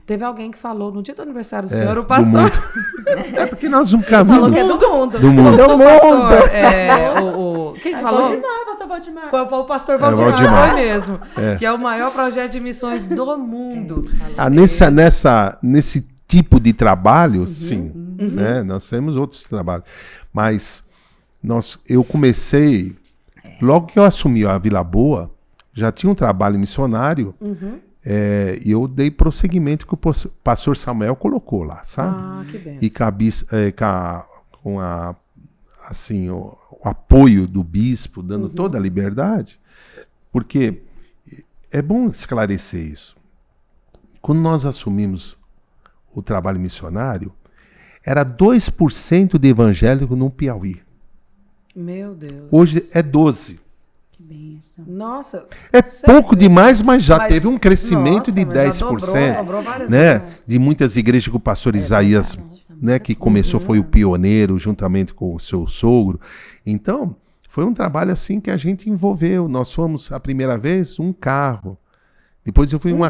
Teve alguém que falou no dia do aniversário do senhor, o pastor. É porque nós nunca vimos. Falou que é do mundo. Do mundo. Do pastor. Quem que falou? Valdimar, pastor Valdimar. Foi o pastor Valdimar, foi mesmo. Que é o maior projeto de missões do mundo. Nesse tipo de trabalho, sim. Né? Nós temos outros trabalhos. Mas eu comecei, logo que eu assumi a Vila Boa, já tinha um trabalho missionário. E eu dei prosseguimento que o pastor Samuel colocou lá, sabe? Que benção. E com o apoio do bispo, dando toda a liberdade, porque é bom esclarecer isso. Quando nós assumimos o trabalho missionário, era 2% de evangélico no Piauí. Meu Deus. Hoje é 12%. Bênção. Nossa. É pouco demais, mas teve um crescimento de 10%. Dobrou várias né? vezes. De muitas igrejas que o pastor Isaías, né, que começou, foi o pioneiro, juntamente com o seu sogro. Então, foi um trabalho assim que a gente envolveu. Nós fomos, a primeira vez, um carro. Depois eu fui um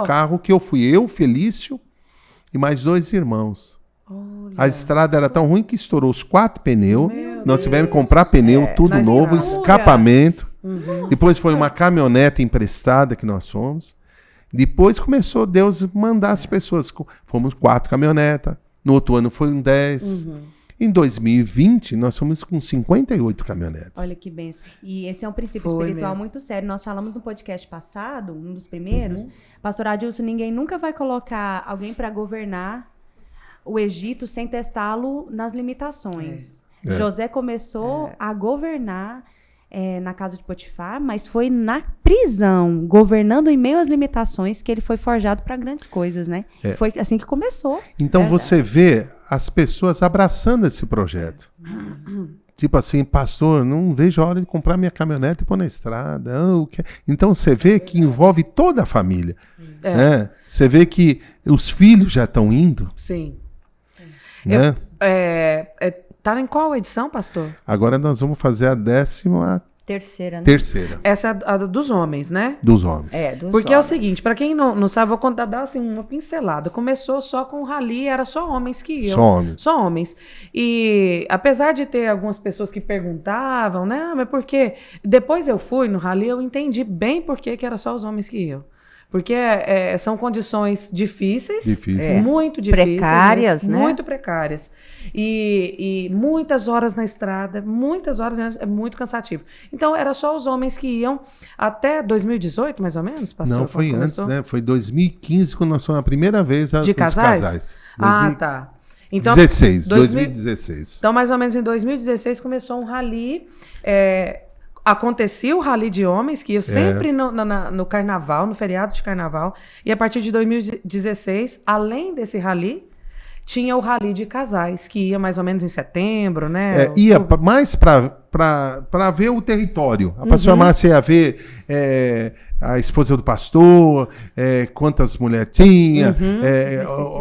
carro que eu fui eu, Felício, e mais 2 irmãos. Olha. A estrada era tão ruim que estourou os 4 pneus. Nós tivemos que comprar pneu, tudo novo, escapamento. Depois foi uma caminhonete emprestada que nós fomos. Depois começou Deus mandar as pessoas. Fomos 4 caminhonetas. No outro ano foi 10. Em 2020, nós fomos com 58 caminhonetes. Olha que benção. E esse é um princípio Foi espiritual mesmo. muito sério. Nós falamos no podcast passado, um dos primeiros, pastor Adilson, ninguém nunca vai colocar alguém para governar o Egito sem testá-lo nas limitações. José começou a governar na casa de Potifar, mas foi na prisão, governando em meio às limitações, que ele foi forjado para grandes coisas, né? Foi assim que começou. Então você vê as pessoas abraçando esse projeto. Tipo assim, pastor, não vejo a hora de comprar minha caminhonete e pôr na estrada. Então você vê que envolve toda a família. Né? Você vê que os filhos já estão indo. Sim. Né? Tá em qual edição, pastor? Agora nós vamos fazer a 13ª, Terceira, né? Essa é a dos homens, né? Dos homens. Dos Porque é o homens. seguinte, para quem não sabe, vou contar, dar assim, uma pincelada. Começou só com o rally, era só homens que iam. Só homens. Só homens. E apesar de ter algumas pessoas que perguntavam, né? Mas por quê? Depois eu fui no rally, eu entendi bem por que era só os homens que iam. Porque são condições difíceis, muito difíceis. Precárias, né? Muito precárias. E muitas horas na estrada, muitas horas, né? É muito cansativo. Então, era só os homens que iam até 2018, mais ou menos, pastor? Não, foi quando antes, começou? né? Foi 2015 quando nós fomos a primeira vez De dos casais? Ah, tá. Então, 2016. Então, mais ou menos em 2016, começou um rally. Acontecia o rally de homens, que ia sempre no carnaval, no feriado de carnaval. E a partir de 2016, além desse rally, tinha o rally de casais, que ia mais ou menos em setembro, né? Ia mais para ver o território. A pastora Márcia ia ver a esposa do pastor, quantas mulheres tinha,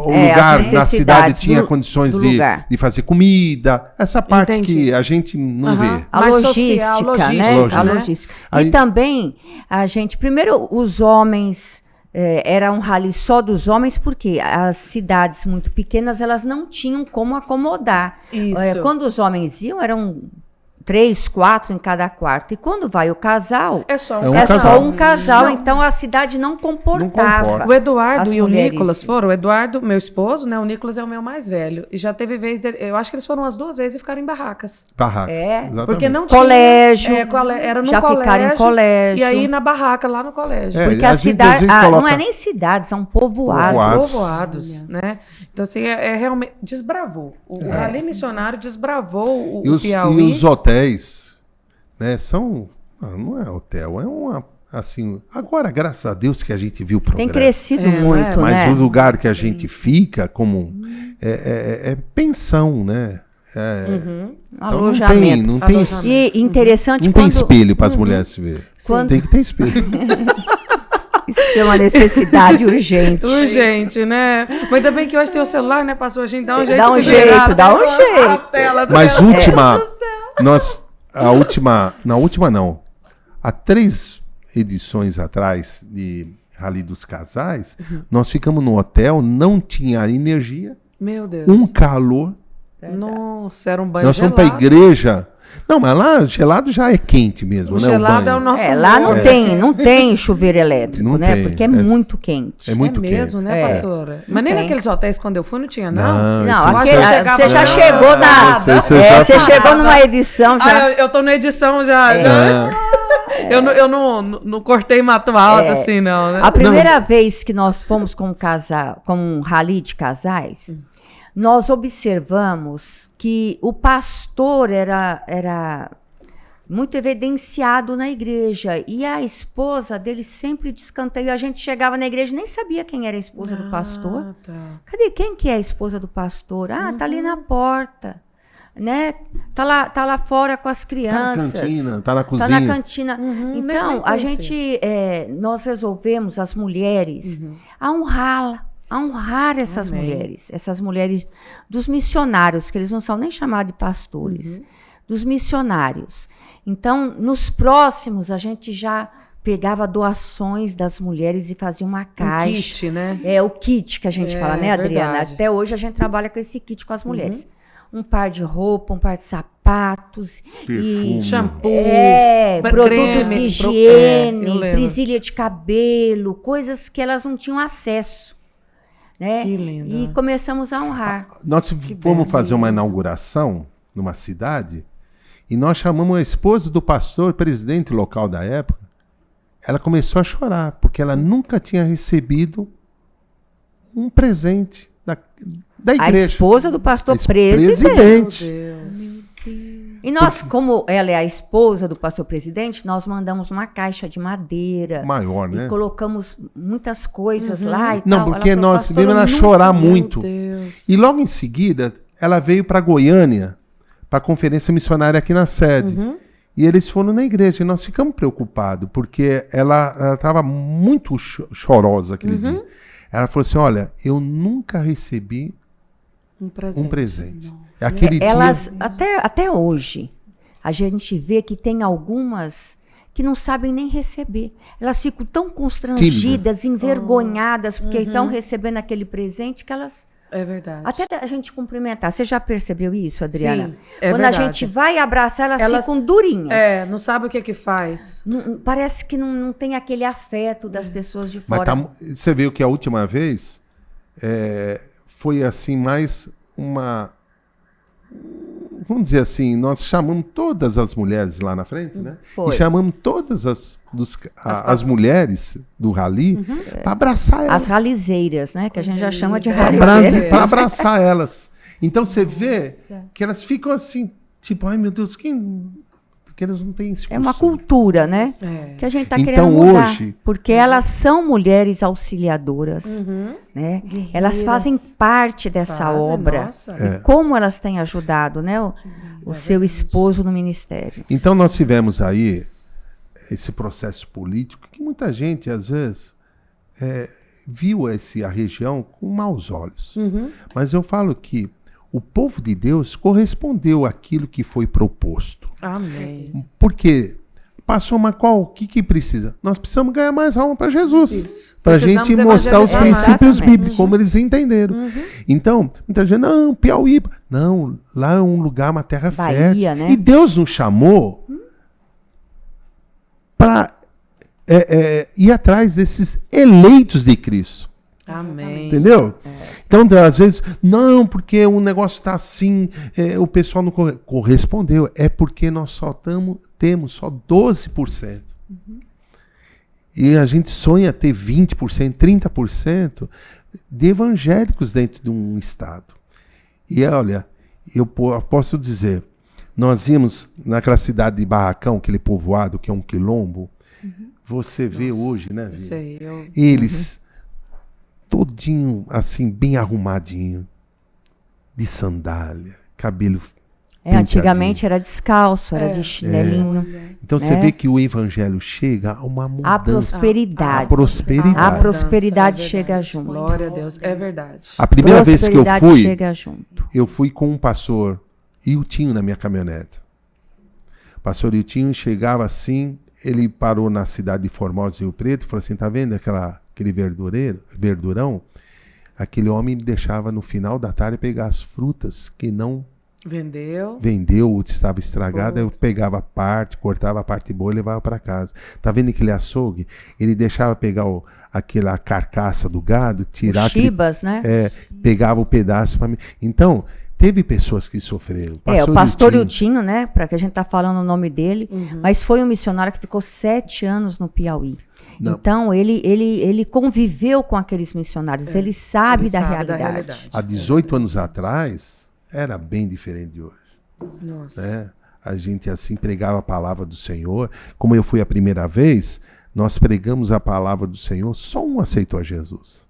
o lugar na cidade tinha condições de fazer comida. Essa parte que a gente não vê. A Mais logística, social, né? logística, A né? logística. Aí- E também, a gente, primeiro, os homens, era um rally só dos homens, porque as cidades muito pequenas, elas não tinham como acomodar. Isso. Quando os homens iam, eram 3, 4 em cada quarto. E quando vai o casal, É só É um um é casal. só um casal. Não. Então a cidade não comportava. comporta. O Eduardo as e o mulheres. Nicolas foram. O Eduardo, meu esposo, né? O Nicolas é o meu mais velho. E já teve vez dele. Eu acho que eles foram as 2 vezes e ficaram em barracas. Barracas. É, Porque não Colégio. tinha. Era no Já colégio. ficaram em colégio. E aí na barraca, lá no colégio. É, Porque a a gente, cidade, às vezes, não coloca- é nem cidade, são povoados. Povoados. Povoados, né? Então, assim, realmente. Desbravou. O rally missionário desbravou o E Piauí. os hotéis, né, são... não é hotel, é uma... Assim, agora, graças a Deus que a gente viu o progresso. Tem crescido muito, Mas né? o lugar que a gente fica como... É pensão, né? Então Alojamento. não tem, E interessante não tem quando espelho para as mulheres se ver. Quando- Tem que ter espelho. isso é uma necessidade urgente. Urgente, né? Mas ainda bem que hoje tem o celular, né, pastor? A gente dá um jeito Dá um de se jeito, virar, dá né? um Com a jeito. tela do Mas telefone. na última não. Há 3 edições atrás de Rally dos Casais, nós ficamos no hotel, não tinha energia, Meu Deus. um calor. Nossa, era um banho Nós fomos gelado. para a igreja. Não, mas lá gelado já é quente mesmo, O né? gelado banho. é o nosso Lá amor. não tem chuveiro elétrico, Não né? tem. Porque é muito quente. É muito mesmo, quente. né, pastora? Mas nem tem. naqueles hotéis quando eu fui não tinha, não. Não, isso aquele- você chegava você já cansada. chegou na. Você já- Você chegou numa edição já. Eu tô na edição já. Eu não cortei mato alto, assim, não, né? A primeira vez que nós fomos com um rally de casais, nós observamos que o pastor era muito evidenciado na igreja e a esposa dele sempre descanteio. A gente chegava na igreja e nem sabia quem era a esposa do pastor. Tá. Cadê quem que é a esposa do pastor? Ah, tá ali na porta. Né? Tá lá fora com as crianças. Tá na cantina, tá na Tá cozinha. na cantina. nem Então, a conhecia. gente, nós resolvemos, as mulheres, a honrar essas mulheres. Essas mulheres dos missionários, que eles não são nem chamados de pastores. Dos missionários. Então, nos próximos, a gente já pegava doações das mulheres e fazia uma caixa. kit, né? É o kit que a gente fala, né, Adriana? verdade. Até hoje a gente trabalha com esse kit com as mulheres. Um par de roupa, um par de sapatos. Perfume. Shampoo. Produtos creme, de eu higiene, lembro. presilha de cabelo, coisas que elas não tinham acesso. Né? Que lindo. E começamos a honrar. Nós fomos fazer uma inauguração numa cidade e nós chamamos a esposa do pastor, presidente local da época. Ela começou a chorar, porque ela nunca tinha recebido um presente da A igreja. esposa do pastor Presidente. Meu Deus. E nós, como ela é a esposa do pastor presidente, nós mandamos uma caixa de madeira. Maior, E né? colocamos muitas coisas lá e Não, tal. porque Ela falou, nós pastora, vimos ela nunca- chorar Meu muito. Deus. E logo em seguida, ela veio para Goiânia, para a conferência missionária aqui na sede. E eles foram na igreja e nós ficamos preocupados, porque ela estava muito chorosa aquele dia. Ela falou assim, olha, eu nunca recebi Um presente. um presente. Aquele Elas, dia... até hoje, a gente vê que tem algumas que não sabem nem receber. Elas ficam tão constrangidas, envergonhadas, porque estão recebendo aquele presente que elas... É verdade. Até a gente cumprimentar. Você já percebeu isso, Adriana? Sim, é Quando verdade. a gente vai abraçar, elas Elas- ficam durinhas. Não sabe o que faz. Parece que não tem aquele afeto das pessoas de Mas fora. você viu que a última vez foi assim, mais uma... Vamos dizer assim, nós chamamos todas as mulheres lá na frente, né? Foi. E chamamos todas as mulheres do rally para abraçar elas. As ralizeiras, né? Que a gente já chama de linda. ralizeiras. Para abraçar elas. Então você vê que elas ficam assim, tipo, ai meu Deus, que elas não têm esse É uma costume. cultura, né? É. Que a gente está Então, querendo mudar. hoje- Porque elas são mulheres auxiliadoras, né? Elas fazem parte dessa Fazem, obra. nossa. E como elas têm ajudado, né? O seu esposo no ministério. Então nós tivemos aí esse processo político que muita gente, às vezes, viu a região com maus olhos. Mas eu falo que o povo de Deus correspondeu àquilo que foi proposto. Amém. Porque passou uma qual? O que precisa? Nós precisamos ganhar mais alma para Jesus. Isso. Para a Precisamos gente mostrar os evangelizar mais. princípios Exatamente. bíblicos, como eles entenderam. Então, muita gente, não, Piauí. Não, lá é um lugar, uma terra Bahia, fértil. né? E Deus nos chamou para ir atrás desses eleitos de Cristo. Amém. Entendeu? Então, às vezes, não, porque o negócio está assim, o pessoal não correspondeu. É porque nós só temos só 12%. E a gente sonha ter 20%, 30% de evangélicos dentro de um estado. E olha, eu posso dizer, nós íamos naquela cidade de Barracão, aquele povoado que é um quilombo, você vê hoje, né, Isso aí. eles todinho assim, bem arrumadinho, de sandália, cabelo Antigamente era descalço, era de chinelinho. Então você vê que o evangelho chega a uma mudança. A prosperidade. A prosperidade. A prosperidade É verdade. chega junto. Glória a Deus. É verdade. A primeira vez que eu Prosperidade chega junto. eu fui com um pastor Iltinho na minha caminhonete. O pastor Iltinho chegava assim, ele parou na cidade de Formosa e Rio Preto e falou assim, tá vendo aquele verdurão? Aquele homem me deixava no final da tarde pegar as frutas que não vendeu ou estava estragada, eu pegava a parte, cortava a parte boa e levava para casa. Tá vendo aquele açougue? Ele deixava pegar aquela carcaça do gado, tirar Chibas, né? pegava o pedaço para mim. Então, teve pessoas que sofreram. O pastor Iltinho, né? Para que a gente tá falando o nome dele, mas foi um missionário que ficou 7 anos no Piauí. Não. Então, ele conviveu com aqueles missionários, ele sabe Ele da sabe realidade. Há 18 anos atrás, era bem diferente de hoje. Nossa. Né? A gente assim pregava a palavra do Senhor. Como eu fui a primeira vez, nós pregamos a palavra do Senhor, só um aceitou a Jesus.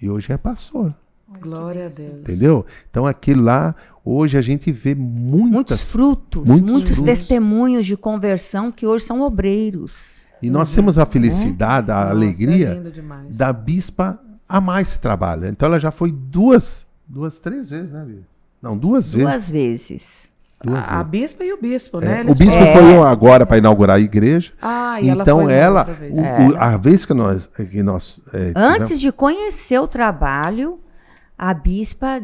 E hoje é pastor. Glória a Deus. Entendeu? Então aquilo lá, hoje a gente vê Muitos frutos, muitos testemunhos de conversão que hoje são obreiros. E nós temos a felicidade, a Nossa, alegria é lindo demais. da bispa a mais trabalha. Então ela já foi 3 vezes, né, Bia? Não, 2 vezes. 2 vezes. A bispa e o bispo, É, né? o bispo foi agora para inaugurar a igreja. E então ela foi outra vez. a vez que nós Antes de conhecer o trabalho, a bispa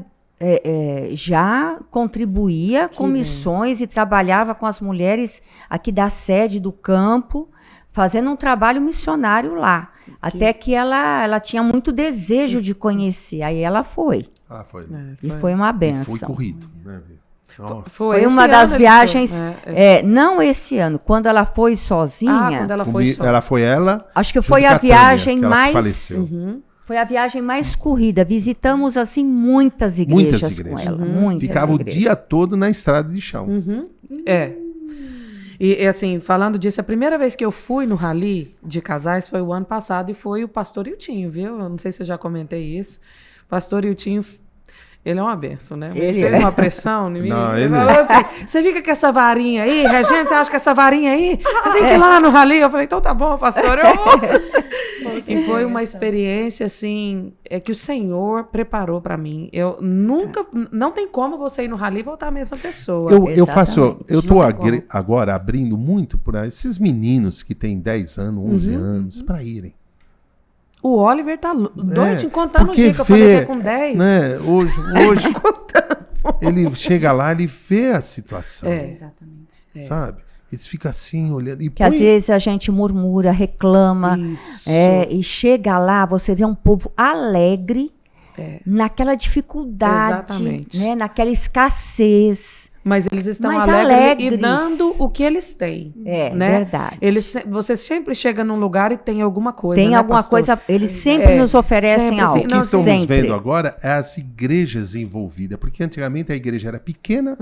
já contribuía com missões e trabalhava com as mulheres aqui da sede do campo, fazendo um trabalho missionário lá. Até que ela tinha muito desejo de conhecer. Aí ela foi. foi. E foi uma benção. Foi corrido, né, Bia? Nossa. Foi esse uma das ano viagens, eles foram. não esse ano, quando ela foi sozinha. Quando ela foi só. Ela foi ela. Acho que junto foi com a Tânia, viagem aquela que mais. faleceu. Foi a viagem mais corrida. Visitamos assim muitas igrejas, com ela. Muitas Ficava igrejas. o dia todo na estrada de chão. E assim, falando disso, a primeira vez que eu fui no rally de casais foi o ano passado e foi o pastor Iltinho, viu? Eu não sei se eu já comentei isso. O pastor Iltinho, ele é uma benção, né? Ele fez uma pressão em mim. Ele falou assim, você fica com essa varinha aí, Regente, você acha que essa varinha aí, você tem que ir lá no rally? Eu falei, então tá bom, pastor, eu vou. E foi uma experiência, assim, que o Senhor preparou para mim. Eu nunca, não tem como você ir no rally e voltar a mesma pessoa. Eu tô agora abrindo muito para esses meninos que têm 10 anos, 11 anos, para irem. O Oliver tá doido enquanto tá no dia que eu falei que é com 10. Né, hoje ele chega lá, ele vê a situação. Exatamente. Sabe? Eles ficam assim, olhando. Que às vezes a gente murmura, reclama. E chega lá, você vê um povo alegre naquela dificuldade, né, naquela escassez. Mas eles estão alegres e dando o que eles têm. Né? Verdade. Você sempre chega num lugar e tem alguma coisa. Tem, né, alguma pastor? coisa, eles sempre nos oferecem algo. O que estamos vendo agora é as igrejas envolvidas. Porque antigamente a igreja era pequena,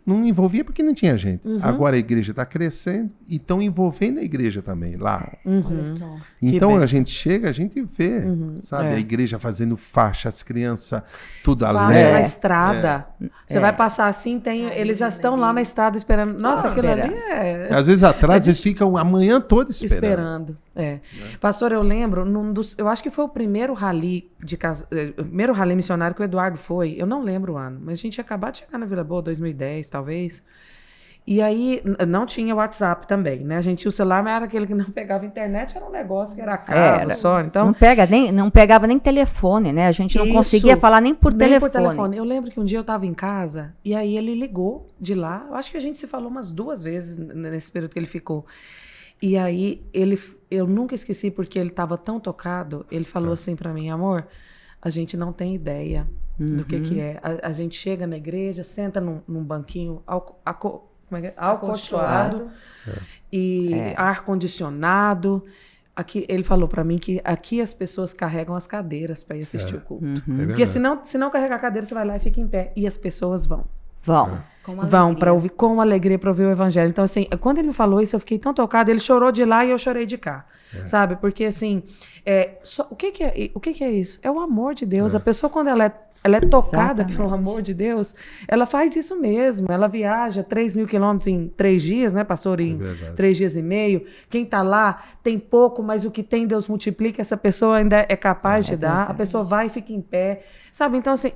não envolvia porque não tinha gente. Agora a igreja está crescendo e estão envolvendo a igreja também lá. Olha só. Então a gente chega, a gente vê, sabe? A igreja fazendo faixa, as crianças, tudo alegre. Faixa na estrada. Você vai passar assim, eles já estão lá na estrada esperando. Nossa, aquilo ali Às vezes atrás, eles ficam a manhã toda esperando. Pastor, eu lembro, eu acho que foi o primeiro rally primeiro rally missionário que o Eduardo foi. Eu não lembro o ano, mas a gente tinha acabado de chegar na Vila Boa, 2010, talvez. E aí, não tinha WhatsApp também, né? A gente tinha o celular, mas era aquele que não pegava internet, era um negócio que era caro só. Então, não pegava nem telefone, né? A gente não conseguia falar nem por telefone. Eu lembro que um dia eu estava em casa, e aí ele ligou de lá. Eu acho que a gente se falou umas 2 vezes nesse período que ele ficou. E aí, eu nunca esqueci, porque ele estava tão tocado, ele falou assim para mim, amor, a gente não tem ideia do que é. A gente chega na igreja, senta num banquinho acolchoado e ar-condicionado. Aqui, ele falou para mim que aqui as pessoas carregam as cadeiras para ir assistir o culto. Porque se não carregar a cadeira, você vai lá e fica em pé. E as pessoas vão para ouvir com alegria para ouvir o evangelho. Então, assim, quando ele me falou isso, eu fiquei tão tocada. Ele chorou de lá e eu chorei de cá, sabe? Porque, assim, o que é isso? É o amor de Deus. A pessoa, quando ela é tocada pelo amor de Deus, ela faz isso mesmo. Ela viaja 3.000 quilômetros em 3 dias, né, pastor? Em 3 dias e meio. Quem está lá tem pouco, mas o que tem Deus multiplica. Essa pessoa ainda é capaz de dar. A pessoa vai e fica em pé. Sabe? Então, assim,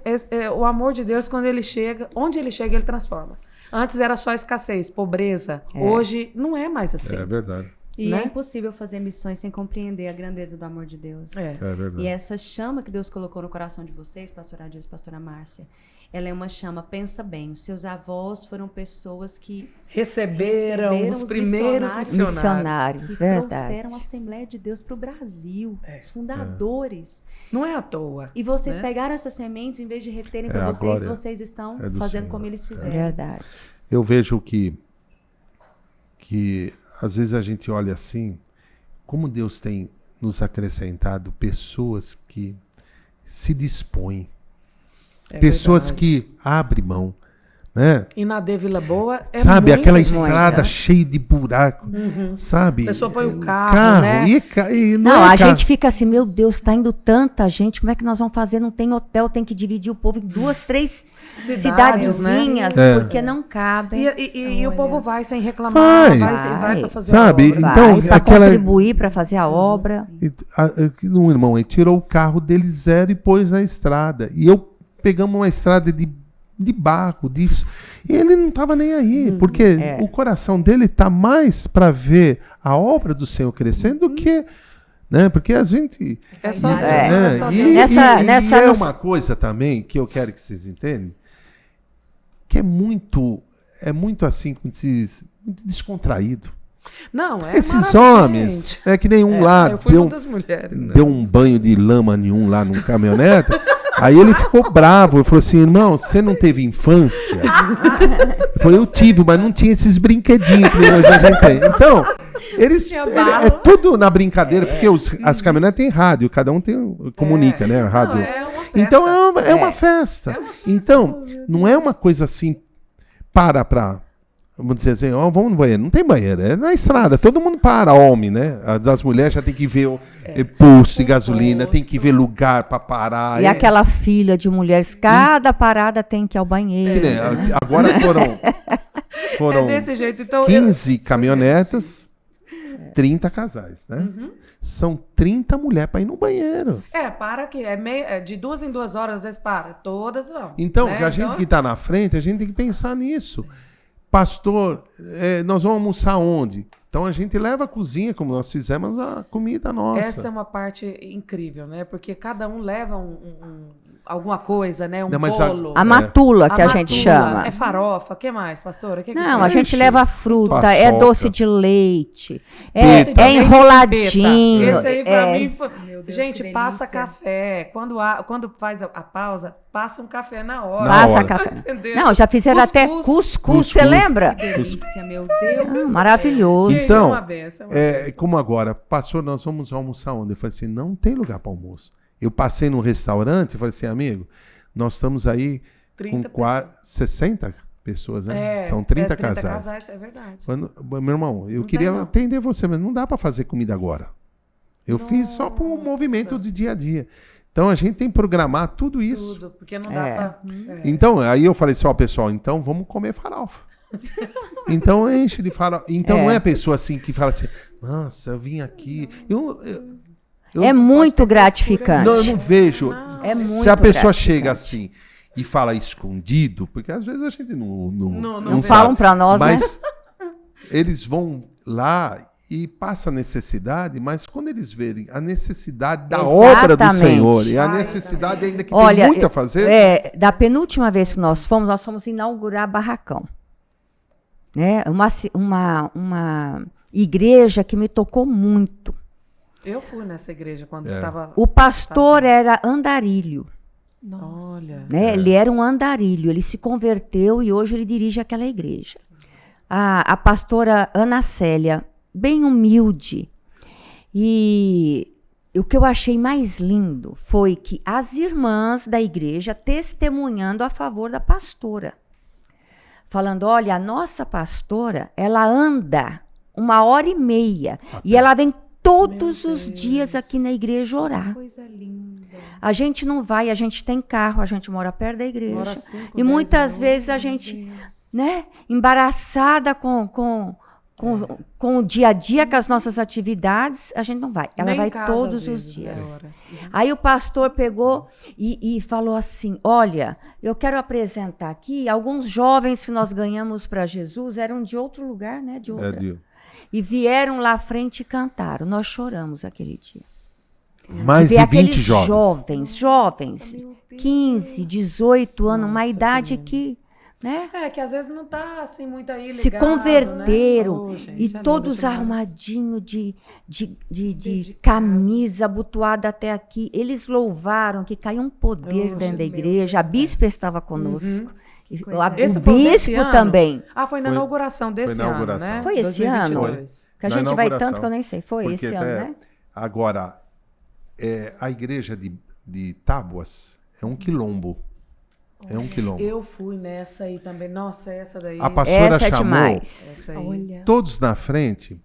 o amor de Deus, quando ele chega, onde ele chega, ele transforma. Antes era só escassez, pobreza. Hoje não é mais assim. É verdade. E né? é impossível fazer missões sem compreender a grandeza do amor de Deus. É verdade. E essa chama que Deus colocou no coração de vocês, pastora Adilson, pastora Márcia, ela é uma chama, pensa bem, os seus avós foram pessoas que receberam os primeiros missionários. Que trouxeram a Assembleia de Deus para o Brasil, os fundadores. Não é à toa. E vocês pegaram essas sementes, em vez de reterem para vocês estão fazendo como eles fizeram. É verdade. Eu vejo que às vezes a gente olha assim, como Deus tem nos acrescentado pessoas que se dispõem, pessoas que abrem mão, né? E na De Vila Boa sabe, aquela estrada cheia de buraco, sabe? A pessoa põe o carro, né? A gente fica assim, meu Deus, tá indo tanta gente, como é que nós vamos fazer? Não tem hotel, tem que dividir o povo em 2, 3 cidadezinhas, porque não cabem. E o povo vai sem reclamar, vai para fazer sabe? a obra. Então, para contribuir para fazer a obra. Um irmão, ele tirou o carro dele zero e pôs na estrada. E eu pegamos uma estrada de barro, disso. E ele não estava nem aí, porque o coração dele está mais para ver a obra do Senhor crescendo do que... Né? Porque a gente... É uma coisa também que eu quero que vocês entendam, que é muito assim, como se diz, muito descontraído. Não, esses homens, é que nenhum lá deu um banho de lama nenhum lá num caminhonete. Aí ele ficou bravo, ele falou assim, irmão, você não teve infância? Eu tive, mas não tinha esses brinquedinhos que hoje a gente tem. Então, é tudo na brincadeira, porque as caminhonetes têm rádio, cada um comunica, né? Rádio. Então é uma festa. Então, não é uma coisa assim, Vamos dizer assim, ó, vamos no banheiro. Não tem banheiro, é na estrada. Todo mundo para, homem, né? Das mulheres já tem que ver o pulso de gasolina, tem que ver lugar para parar. E aquela fila de mulheres, cada parada tem que ir ao banheiro. Agora foram desse jeito. Então, 15 caminhonetas, 30 casais, né? São 30 mulheres para ir no banheiro. Para que de 2 em 2 horas, às vezes para. Todas vão. Então, né? a gente que está na frente, a gente tem que pensar nisso. Pastor, nós vamos almoçar onde? Então a gente leva a cozinha, como nós fizemos, a comida nossa. Essa é uma parte incrível, né? Porque cada um leva alguma coisa, né? Bolo. A matula, que a gente chama. É farofa. O que mais, pastora? Não, a gente leva fruta, paçoca, é doce de leite, peta. é enroladinho. Esse aí pra mim foi... Deus, Gente, que passa delícia. café. Quando faz a pausa, passa um café na hora. Passa hora. café. Entendeu? Não, já fizeram até cuscuz, você lembra? Que delícia, meu Deus. Maravilhoso. Gente, Então, uma benção, uma benção. como agora, pastor, nós vamos almoçar onde? Eu falei assim, não tem lugar para almoço. Eu passei num restaurante e falei assim, amigo, nós estamos aí 30 com 60 pessoas, né? São 30 30 casais. casais, é verdade. Meu irmão, eu Não queria tem, não. atender você, mas não dá para fazer comida agora. Eu fiz só para um movimento de dia a dia. Então a gente tem que programar tudo isso. Tudo, porque não dá pra... Então, aí eu falei assim, ó, pessoal, então vamos comer farofa. Então enche de farofa. Então não é a pessoa assim que fala assim, nossa, eu vim aqui. É muito gratificante. Não, eu não vejo. É Se muito a pessoa gratificante. chega assim e fala escondido, porque às vezes a gente não falam sabe, pra nós, mas eles vão lá e passa necessidade, mas quando eles verem a necessidade da obra do Exatamente. Senhor e a necessidade ainda que Olha, tem muito a fazer, da penúltima vez que nós fomos inaugurar barracão. Né? Uma igreja que me tocou muito. Eu fui nessa igreja quando estava... O pastor era andarilho. Olha... Né? Ele era um andarilho, ele se converteu e hoje ele dirige aquela igreja. A pastora Ana Célia, bem humilde. E o que eu achei mais lindo foi que as irmãs da igreja testemunhando a favor da pastora. Falando, olha, a nossa pastora, ela anda 1h30 e ela vem todos os dias aqui na igreja orar. Coisa linda. A gente não vai, a gente tem carro, a gente mora perto da igreja. Mora 5, E 10 muitas minutos, vezes a gente, né, embaraçada com o dia a dia, com as nossas atividades, a gente não vai. Ela Nem vai em casa, todos às os vezes, dias. né, hora. Aí o pastor pegou e falou assim, olha, eu quero apresentar aqui alguns jovens que nós ganhamos para Jesus, eram de outro lugar, né, de outra. E vieram lá à frente e cantaram. Nós choramos aquele dia. mais Ver de aqueles 20 jovens. jovens, 15, 18 anos, uma idade que, né? que às vezes não tá assim muito aí ligado, Se converteram, né? Oh, gente, e é lindo todos demais. arrumadinhos de camisa abotoada até aqui. Eles louvaram que caiu um poder dentro da Jesus. igreja. A bispa estava conosco. E Esse o foi desse bispo ano? também. Foi na inauguração desse na inauguração. ano, né? Foi esse ano? 2022. Que a Na gente vai inauguração. tanto que eu nem sei. Foi Porque esse ano, né? Agora, a igreja de Tábuas é um quilombo. É um quilombo. Eu fui nessa aí também. Nossa, essa daí. A pastora Essa é chamou demais. Essa aí. Olha. todos na frente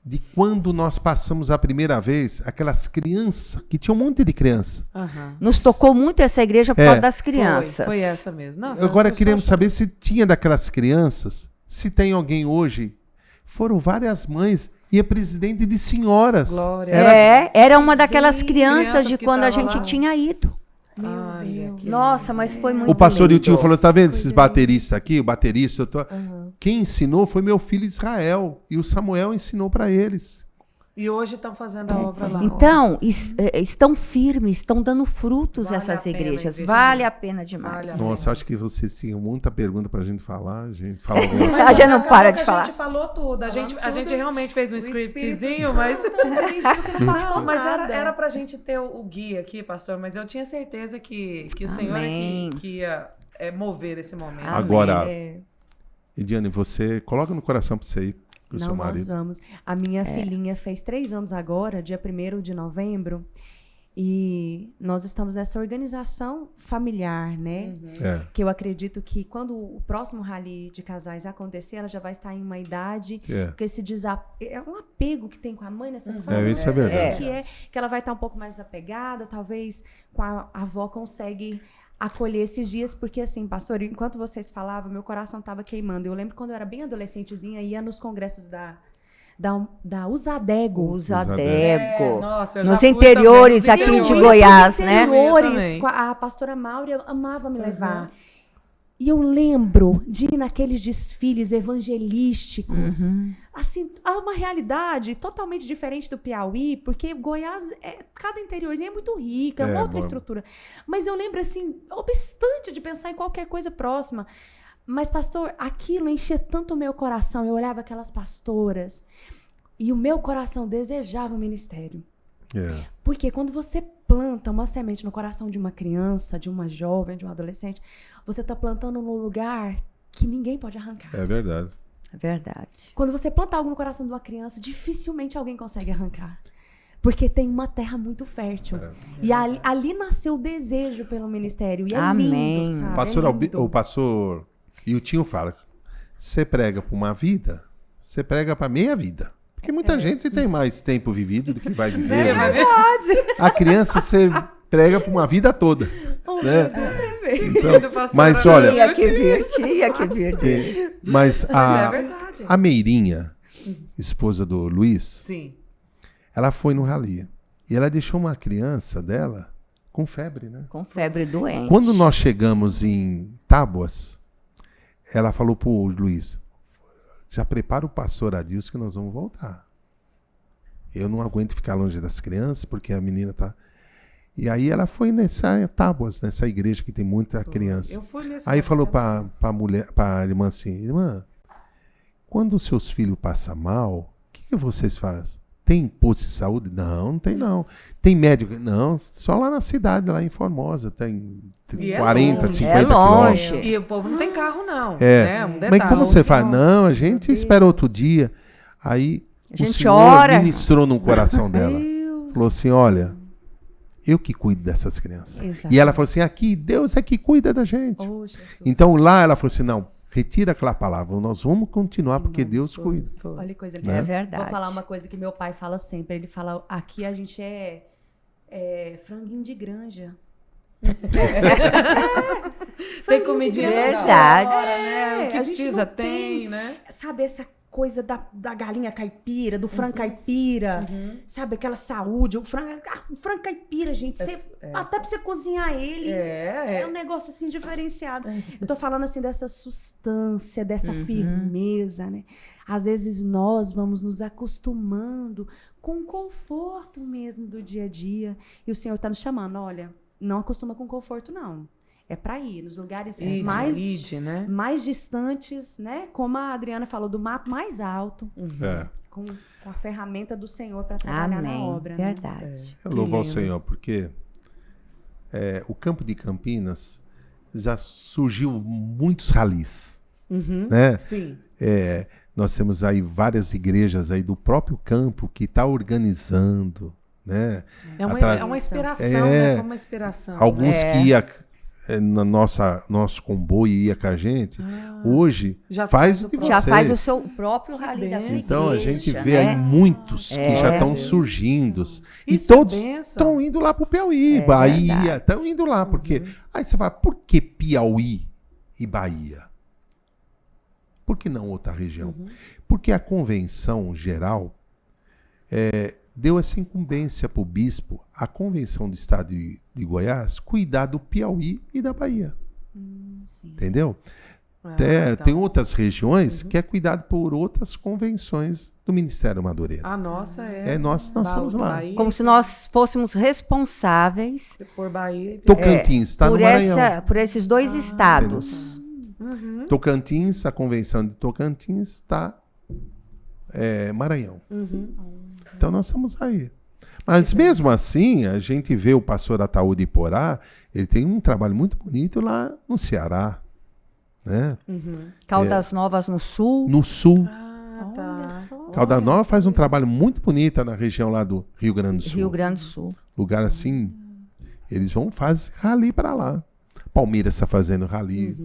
de quando nós passamos a primeira vez, aquelas crianças, que tinha um monte de criança. Aham. Nos tocou muito essa igreja por causa das crianças. Foi essa mesmo. Nossa, Agora eu só queremos achei- saber se tinha daquelas crianças, se tem alguém hoje. Foram várias mães e é presidente de senhoras. Glória. Era uma daquelas crianças crianças de que quando a estavam gente lá. tinha ido. Olha, que Nossa, mas foi muito O pastor e o lindo. tio falou, tá vendo esses bateristas aqui, o baterista, quem ensinou foi meu filho Israel, e o Samuel ensinou para eles. E hoje estão fazendo a obra lá. Então, estão firmes, estão dando frutos Vale essas a pena igrejas. investir. Vale a pena demais. Vale a Nossa, acho que vocês tinham muita pergunta pra gente falar. A gente fala algumas A gente não acabou para que de falar. A gente falou tudo. A gente realmente fez um scriptzinho, mas... Não, Mas era pra gente ter o guia aqui, pastor. Mas eu tinha certeza que o Senhor é Amém. que ia mover esse momento. Agora, É. Ediane, você coloca no coração pra você ir com o seu Não, nós marido. vamos. A minha filhinha fez 3 anos agora, dia 1º de novembro. E nós estamos nessa organização familiar, né? Que eu acredito que quando o próximo rally de casais acontecer, ela já vai estar em uma idade que esse é um apego que tem com a mãe nessa fase. Isso é verdade. Que ela vai estar um pouco mais apegada, talvez com a avó consegue acolher esses dias, porque assim, pastor, enquanto vocês falavam, meu coração estava queimando. Eu lembro quando eu era bem adolescentezinha, ia nos congressos da Usadego. Nossa, eu nos já fui interiores também, aqui nos de interiores. Goiás, né? Interiores, a pastora Maura amava me levar. E eu lembro de ir naqueles desfiles evangelísticos. Assim, há uma realidade totalmente diferente do Piauí, porque Goiás, cada interiorzinho é muito rica, é uma outra estrutura. Mas eu lembro, assim, obstante de pensar em qualquer coisa próxima. Mas, pastor, aquilo enchia tanto o meu coração. Eu olhava aquelas pastoras e o meu coração desejava o ministério. Porque quando você planta uma semente no coração de uma criança, de uma jovem, de um adolescente, você está plantando num lugar que ninguém pode arrancar. É verdade. É verdade. Quando você planta algo no coração de uma criança, dificilmente alguém consegue arrancar. Porque tem uma terra muito fértil. E ali nasceu o desejo pelo ministério. E é lindo, sabe? O pastor Iltinho fala, você prega para uma vida, você prega para meia vida. Porque muita gente tem mais tempo vivido do que vai viver. É verdade. A criança você prega para uma vida toda. Né? Então, mas olha... Tinha que vir. Mas é verdade. a Meirinha, esposa do Luiz, Sim. ela foi no rally. E ela deixou uma criança dela com febre, né? Com febre doente. Quando nós chegamos em Tábuas, ela falou pro Luiz, já prepara o pastor Adilson que nós vamos voltar. Eu não aguento ficar longe das crianças, porque a menina tá... E aí ela foi nessa Tábuas, nessa igreja que tem muita criança. Eu fui nesse Aí falou pra irmã assim, irmã, quando os seus filhos passam mal, o que vocês fazem? Tem posto de saúde? Não, não tem não. Tem médico? Não, só lá na cidade, lá em Formosa, tem 40, longe. 50 longe. quilômetros. E o povo não tem carro, não. É. Né? Um detalhe. Mas como você faz? Nossa, Não, a gente espera outro dia. Aí A gente o Senhor ora. ministrou no coração dela. Deus. Falou assim, olha, eu que cuido dessas crianças. Exato. E ela falou assim, aqui, Deus é que cuida da gente. Oh, Jesus. Então lá ela falou assim, não, retira aquela palavra, nós vamos continuar porque Deus cuida. Olha que coisa É linda. verdade. Vou falar uma coisa que meu pai fala sempre. Ele fala, aqui a gente é franguinho de granja. Tem comidinha toda Verdade. hora, né? O que A gente precisa não tem, né? Sabe essa coisa da galinha caipira, do frango caipira, sabe? Aquela saúde, o frango caipira, gente. Até pra você cozinhar ele, é um negócio assim diferenciado. Eu tô falando assim dessa sustância, dessa firmeza, né? Às vezes nós vamos nos acostumando com o conforto mesmo do dia a dia. E o Senhor tá nos chamando, olha, não acostuma com conforto, não. É para ir nos lugares mais distantes, né? Como a Adriana falou, do mato mais alto, com a ferramenta do Senhor para trabalhar na obra. Verdade. Eu louvo ao Senhor, porque o campo de Campinas já surgiu muitos ralis. Né? Sim. Nós temos aí várias igrejas aí do próprio campo que está organizando. Né? É uma inspiração, né? Foi uma inspiração. Alguns que ia no nosso comboio ia com a gente, hoje já faz o de vocês. Já faz o seu próprio rally da sua igreja. Então a gente vê aí muitos que já estão surgindo. E Isso todos é bênção. estão indo lá para o Piauí, Bahia. Estão indo lá, porque... Aí você fala, por que Piauí e Bahia? Por que não outra região? Porque a convenção geral deu essa incumbência para o bispo, a Convenção do Estado de Goiás, cuidar do Piauí e da Bahia. Entendeu? Tem outras regiões que é cuidado por outras convenções do Ministério Madureira. A nossa nós estamos lá. Bahia, Como se nós fôssemos responsáveis por Bahia. Tocantins está no Maranhão. por esses dois estados. Tocantins, a Convenção de Tocantins está Maranhão. Então nós estamos aí. Mas mesmo assim, a gente vê o pastor Ataú de Iporá, ele tem um trabalho muito bonito lá no Ceará. Né? Caldas Novas no sul. No sul. Olha só. Caldas Novas faz um trabalho muito bonito na região lá do Rio Grande do Sul. Rio Grande do Sul. lugar assim, eles vão fazer rally para lá. Palmeiras está fazendo rally.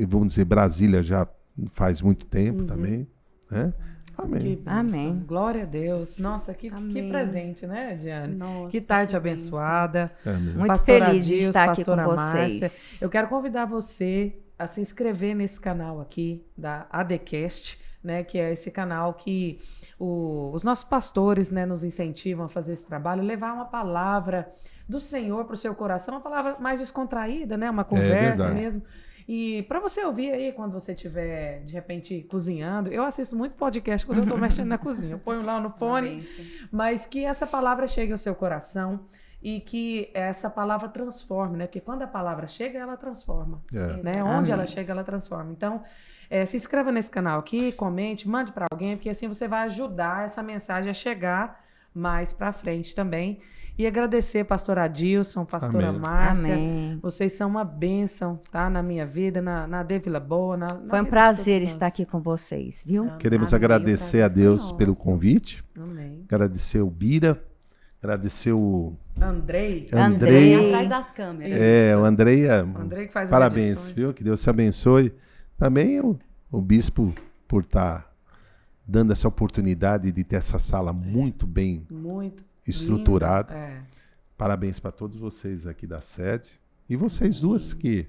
Vamos dizer, Brasília já faz muito tempo também. Né? Amém. Que bênção. Amém. Glória a Deus. Nossa, que Amém. presente, né, Diane? Nossa, que tarde que abençoada. Amém. Muito Pastora feliz de Adilson, estar aqui com pastora Márcia. vocês. Eu quero convidar você a se inscrever nesse canal aqui, da ADCast, né, que é esse canal que os nossos pastores, né, nos incentivam a fazer esse trabalho, levar uma palavra do Senhor para o seu coração, uma palavra mais descontraída, né, uma conversa verdade. mesmo. E para você ouvir aí quando você estiver, de repente, cozinhando, eu assisto muito podcast quando eu estou mexendo na cozinha. Eu ponho lá no fone, mas que essa palavra chegue ao seu coração e que essa palavra transforme, né? Porque quando a palavra chega, ela transforma. Né? Onde ela chega, ela transforma. Então, se inscreva nesse canal aqui, comente, mande para alguém, porque assim você vai ajudar essa mensagem a chegar mais para frente também. E agradecer, pastor Adilson, pastora Amém. Márcia. Amém. Vocês são uma bênção, tá? Na minha vida, na De Vila Boa. Na Foi um vida de prazer todos estar nós. aqui com vocês, viu? Queremos Amém. agradecer a O prazer foi Deus pelo nosso. convite. Amém. Agradecer o Bira. Agradecer o Andrei. Andrei. Atrás das câmeras. O Andreia. Andrei que faz as Parabéns, edições. viu? Que Deus te abençoe. Também o bispo por estar dando essa oportunidade de ter essa sala muito bem Muito estruturada. lindo. É. Parabéns para todos vocês aqui da sede e vocês duas que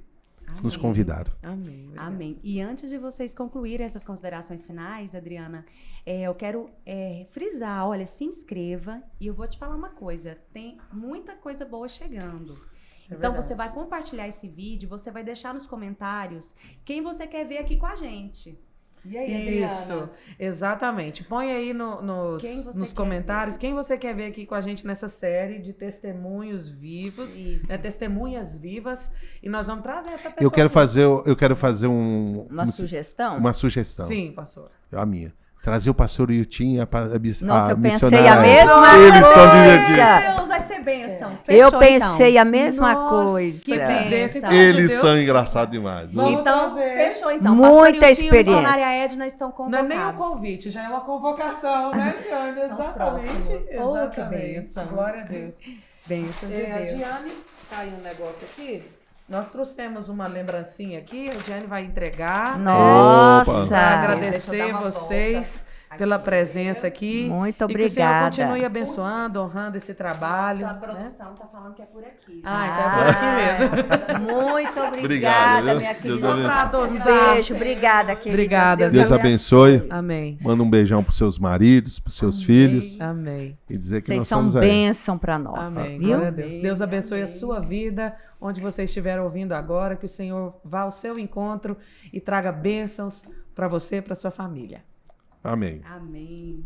nos convidaram. Amém. Obrigada. Amém. E antes de vocês concluírem essas considerações finais, Adriana, eu quero frisar, olha, se inscreva e eu vou te falar uma coisa, tem muita coisa boa chegando. Então verdade. você vai compartilhar esse vídeo, você vai deixar nos comentários quem você quer ver aqui com a gente. E aí, Isso, Adriana? exatamente. Põe aí Quem você nos quer comentários quem você quer ver aqui com a gente nessa série de testemunhos vivos, Isso. né, testemunhas vivas, e nós vamos trazer essa pessoa. Eu quero aqui. fazer Uma sugestão? uma sugestão. Sim, pastor. A minha. Trazer o pastor Yutin, Nossa, eu pensei missionária. a mesma Eles são coisa. divertidos. Deus, vai ser bênção. Eu Fechou, pensei então. a mesma Nossa, coisa. que bem. Desse, Eles Eles Deus. são engraçados demais. Vamos Então, trazer. fechou então. Muita Pastor Yutinho e experiência. missionária Edna estão Não é convocados. nem um convite, já é uma convocação, né, Diane? São os Exatamente. próximos. Oh, que Exatamente. bênção. Glória a Deus. Bênção de A Deus. Diane, tá aí um negócio aqui. Nós trouxemos uma lembrancinha aqui, a Diane vai entregar. Nossa! Para Deixa eu agradecer dar uma vocês pela presença aqui. Muito E que o Senhor obrigada. continue abençoando, honrando esse trabalho. Nossa, a né? produção tá falando que é por aqui. Ah, então é por aqui mesmo. Muito obrigada, Obrigado, viu? minha Deus querida. abençoe. Pra Um adoçar. beijo, obrigada, querida. Obrigada. Deus abençoe. Amém. Manda um beijão pros seus maridos, pros seus filhos. Amém. E dizer que Vocês nós são estamos aí. bênção para nós, Amém. viu? Glória a Deus. Deus abençoe a sua vida, onde você estiver ouvindo agora, que o Senhor vá ao seu encontro e traga bênçãos para você e para sua família. Amém. Amém.